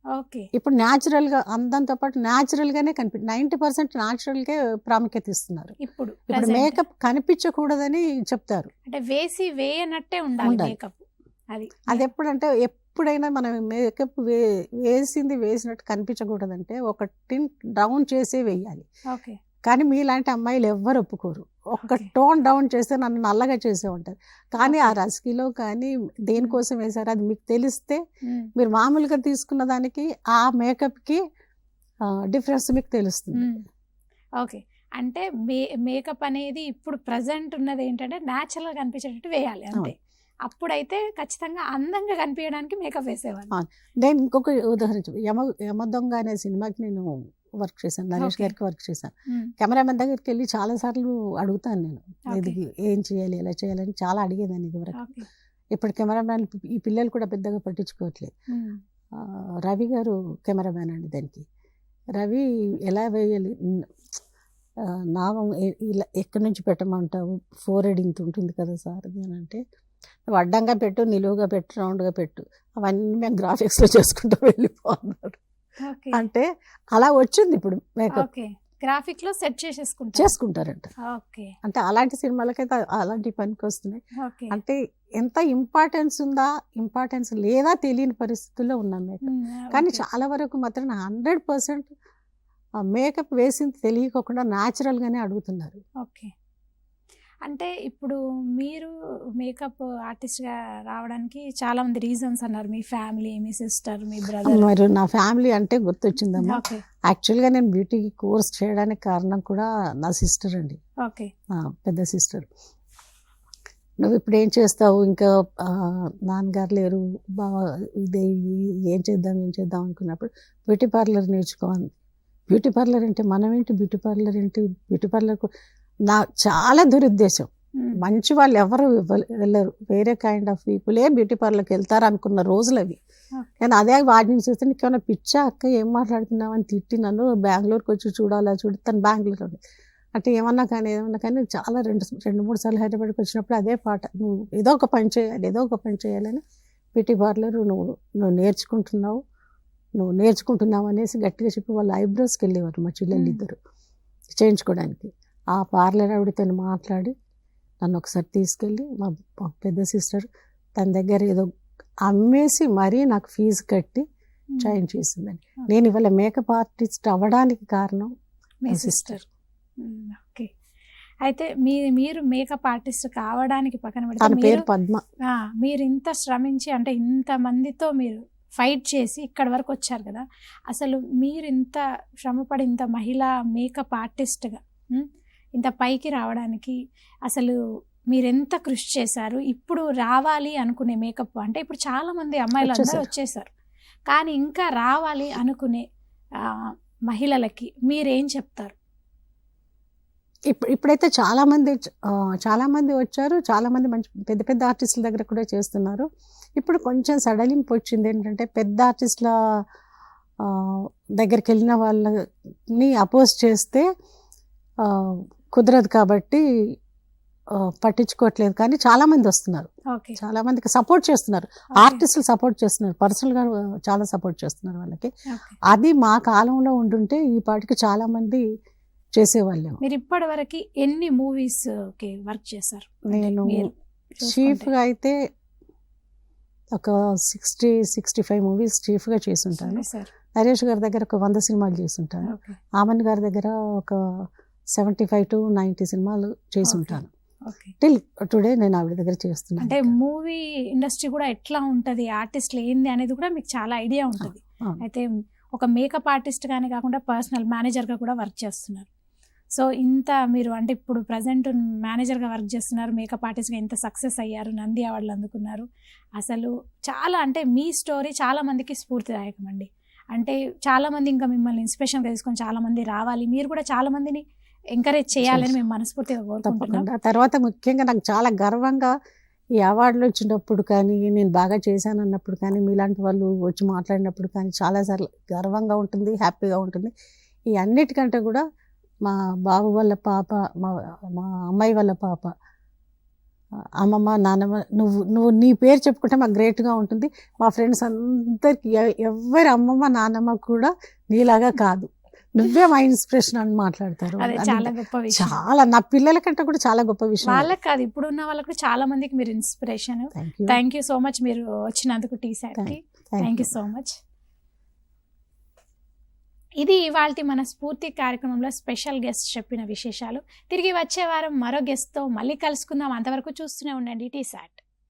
A: ఓకే.
B: ఇప్పుడు న్యాచురల్గా, అందంతో పాటు న్యాచురల్గానే 90% న్యాచురల్గా ప్రాముఖ్యత ఇస్తున్నారు.
A: ఇప్పుడు
B: ఇప్పుడు
A: present.
B: మేకప్ కనిపించకూడదని చెప్తారు.
A: అంటే వేయనట్టే ఉండాలి
B: ఉండాలి.
A: మేకప్.
B: అది ఎప్పుడంటే ఎప్పుడైనా మనం మేకప్ వేసినట్టు కనిపించకూడదంటే ఒక టింట్ డౌన్ చేసే వేయాలి.
A: ఓకే.
B: కానీ మీలాంటి అమ్మాయిలు ఎవ్వరు ఒప్పుకోరు. ఒక
A: Okay.
B: టోన్ డౌన్ చేస్తే నన్ను నల్లగా చేసే ఉంటారు. కానీ ఆ రస్కీలో కానీ దేనికోసం వేశారు అది మీకు తెలిస్తే మీరు మామూలుగా తీసుకున్న దానికి ఆ మేకప్కి డిఫరెన్స్ మీకు తెలుస్తుంది.
A: ఓకే. అంటే మేకప్ అనేది ఇప్పుడు ప్రజెంట్ ఉన్నది ఏంటంటే న్యాచురల్గా కనిపించేటట్టు వేయాలి అంతే. అప్పుడైతే ఖచ్చితంగా అందంగా కనిపించడానికి మేకప్ వేసేవాళ్ళు.
B: నేను ఇంకొక ఉదాహరణ యమ దొంగ అనే సినిమాకి నేను వర్క్ చేశాను, నరేష్
A: Okay.
B: గారికి వర్క్ చేశాను. కెమెరామెన్ దగ్గరికి వెళ్ళి చాలాసార్లు అడుగుతాను నేను,
A: Okay.
B: ఇది ఏం చేయాలి ఎలా చేయాలని చాలా అడిగేదాన్ని ఇదివరకు.
A: ఓకే.
B: ఇప్పుడు కెమెరామెన్ ఈ పిల్లలు కూడా పెద్దగా పట్టించుకోవట్లేదు. రవి గారు కెమెరామెన్ అండి దానికి. రవి ఎలా వేయాలి, నామం ఇలా ఎక్కడి నుంచి పెట్టమంటావు, 4 ఇంత ఉంటుంది కదా సార్ అది అని అంటే, నువ్వు అడ్డంగా పెట్టు, నిలువుగా పెట్టు, రౌండ్గా పెట్టు, అవన్నీ మేము గ్రాఫిక్స్లో చేసుకుంటూ వెళ్ళిపోతున్నాడు.
A: ఓకే.
B: అంటే అలా వచ్చింది ఇప్పుడు మేకప్
A: ఓకే. గ్రాఫిక్ లో సెట్
B: చేసుకుంటారంట.
A: ఓకే.
B: అంటే అలాంటి సినిమాలకైతే అలాంటి పనికి వస్తున్నాయి.
A: ఓకే.
B: అంటే ఎంత ఇంపార్టెన్స్ ఉందా, ఇంపార్టెన్స్ లేదా తెలియని పరిస్థితుల్లో ఉన్నాం మేకప్. కానీ చాలా వరకు మాత్రం 100% మేకప్ వేసింది తెలియకుండా న్యాచురల్గానే అడుగుతున్నారు.
A: ఓకే. అంటే ఇప్పుడు మీరు మేకప్ ఆర్టిస్ట్గా రావడానికి చాలా మంది రీజన్స్ అన్నారు. మీ ఫ్యామిలీ, మీ సిస్టర్, మీ బ్రదర్.
B: మరి నా ఫ్యామిలీ అంటే గుర్తొచ్చిందమ్మా.
A: ఓకే.
B: యాక్చువల్గా నేను బ్యూటీ కోర్స్ చేయడానికి కారణం కూడా నా సిస్టర్ అండి,
A: ఓకే.
B: పెద్ద సిస్టర్. నువ్వు ఇప్పుడు ఏం చేస్తావు, ఇంకా నాన్నగారు లేరు, బాగా ఇదే ఏం చేద్దాం అనుకున్నప్పుడు బ్యూటీ పార్లర్ నేర్చుకోవాలి. బ్యూటీ పార్లర్ అంటే మనం ఏంటి, బ్యూటీ పార్లర్ ఏంటి, బ్యూటీ పార్లర్ నా చాలా దురుద్దేశం. మంచి వాళ్ళు ఎవరు వెళ్ళరు, వేరే కైండ్ ఆఫ్ పీపులే బ్యూటీ పార్లర్కి వెళ్తారు అనుకున్న రోజులు అవి. నేను అదే వాడిని చూస్తే నీకేమైనా పిచ్చా అక్క, ఏం మాట్లాడుతున్నావు అని తిట్టి నన్ను బెంగళూరుకి వచ్చి చూడు తను బెంగళూరు అంటే ఏమన్నా కానీ చాలా 2-3 సార్లు హైదరాబాద్కి వచ్చినప్పుడు అదే పాట, నువ్వు ఏదో ఒక పని చేయాలని బ్యూటీ పార్లర్ నువ్వు నేర్చుకుంటున్నావు అనేసి గట్టిగా చెప్పి వాళ్ళ ఐబ్రోస్కి వెళ్ళేవారు మా చెల్లెళ్ళు ఇద్దరు చేయించుకోవడానికి. ఆ పార్లర్ ఆవిడతో మాట్లాడి నన్ను ఒకసారి తీసుకెళ్ళి మా పెద్ద సిస్టర్ తన దగ్గర ఏదో అమ్మేసి మరీ నాకు ఫీజు కట్టి జాయిన్ చేసిందని. నేను ఇవాళ మేకప్ ఆర్టిస్ట్ అవ్వడానికి కారణం
A: మీ సిస్టర్. ఓకే. అయితే మీరు మేకప్ ఆర్టిస్ట్ కావడానికి పక్కన
B: తన
A: పెడితే
B: పేరు పద్మ.
A: మీరు ఇంత శ్రమించి అంటే ఇంతమందితో మీరు ఫైట్ చేసి ఇక్కడి వరకు వచ్చారు కదా, అసలు మీరు ఇంత శ్రమపడి ఇంత మహిళా మేకప్ ఆర్టిస్ట్గా ఇంత పైకి రావడానికి అసలు మీరు ఎంత కృషి చేశారు? ఇప్పుడు రావాలి అనుకునే మేకప్ అంటే ఇప్పుడు చాలామంది అమ్మాయిలు అందరూ వచ్చేసారు, కానీ ఇంకా రావాలి అనుకునే మహిళలకి మీరేం చెప్తారు?
B: ఇప్పుడైతే చాలామంది వచ్చారు, చాలామంది మంచి పెద్ద పెద్ద ఆర్టిస్టుల దగ్గర కూడా చేస్తున్నారు. ఇప్పుడు కొంచెం సడలింపు వచ్చింది ఏంటంటే, పెద్ద ఆర్టిస్టుల దగ్గరికి వెళ్ళిన వాళ్ళని అపోజ్ చేస్తే కుదరదు కాబట్టి పట్టించుకోవట్లేదు. కానీ చాలామంది వస్తున్నారు, చాలామందికి సపోర్ట్ చేస్తున్నారు, ఆర్టిస్టులు సపోర్ట్ చేస్తున్నారు, పర్సనల్గా చాలా సపోర్ట్ చేస్తున్నారు వాళ్ళకి. అది మా కాలంలో ఉండుంటే ఈ పాటికి చాలామంది చేసేవాళ్ళేమో.
A: మీరు ఇప్పటి వరకు ఎన్ని మూవీస్ వర్క్ చేశారు?
B: నేను చీఫ్గా అయితే ఒక 60-65 మూవీస్ చీఫ్గా చేసుంటాను. నరేష్ గారి దగ్గర ఒక 100 సినిమాలు చేసుంటాను. ఆమన్ గారి దగ్గర ఒక 75 to 90 సినిమాలు చేసుంటాను. టిల్ టుడే నేను ఆవిడ దగ్గర చేస్తున్నాను.
A: అంటే మూవీ ఇండస్ట్రీ కూడా ఎట్లా ఉంటుంది, ఆర్టిస్టులు ఏంది అనేది కూడా మీకు చాలా ఐడియా ఉంటుంది. అయితే ఒక మేకప్ ఆర్టిస్ట్ గానే కాకుండా పర్సనల్ మేనేజర్గా కూడా వర్క్ చేస్తున్నారు. సో ఇంత మీరు అంటే ఇప్పుడు ప్రజెంట్ మేనేజర్గా వర్క్ చేస్తున్నారు, మేకప్ ఆర్టిస్ట్గా ఇంత సక్సెస్ అయ్యారు, నంది అవార్డులు అందుకున్నారు. అసలు చాలా అంటే మీ స్టోరీ చాలా మందికి స్ఫూర్తిదాయకం అండి. అంటే చాలామంది ఇంకా మిమ్మల్ని ఇన్స్పిరేషన్గా తీసుకొని చాలామంది రావాలి, మీరు కూడా చాలా మందిని ఎంకరేజ్ చేయాలని మేము మనస్ఫూర్తిగా కోరుకుంటున్నాం.
B: తప్పకుండా. తర్వాత ముఖ్యంగా నాకు చాలా గర్వంగా ఈ అవార్డులు వచ్చినప్పుడు కానీ, నేను బాగా చేశాను అన్నప్పుడు కానీ, మీలాంటి వాళ్ళు వచ్చి మాట్లాడినప్పుడు కానీ చాలాసార్లు గర్వంగా ఉంటుంది, హ్యాపీగా ఉంటుంది. ఈ అన్నిటికంటే కూడా మా బాబు వాళ్ళ పాప, మా మా అమ్మాయి వాళ్ళ పాప, అమ్మమ్మ నాన్నమ్మ నువ్వు నీ పేరు చెప్పుకుంటే మాకు గ్రేట్గా ఉంటుంది. మా ఫ్రెండ్స్ అందరికి ఎవరి అమ్మమ్మ నాన్నమ్మ కూడా నీలాగా కాదు, నువ్వే మా ఇన్స్పిరేషన్ అని మాట్లాడతారు.
A: అదే చాలా గొప్ప విషయం.
B: చాలా నా పిల్లల కంటే కూడా చాలా గొప్ప విషయం.
A: వాళ్ళకి కాదు, ఇప్పుడున్న వాళ్ళకి చాలా మందికి మీరు inspiration. Thank you so much మీరు వచ్చినందుకు టీసాట్కి. Thank you so much. ఇది ఇవాల్టి మన స్ఫూర్తి కార్యక్రమంలో స్పెషల్ గెస్ట్ చెప్పిన విశేషాలు. తిరిగి వచ్చే వారం మరో గెస్ట్తో మళ్ళీ కలుసుకుందాం. అంతవరకు చూస్తూనే ఉండండి టీసాట్.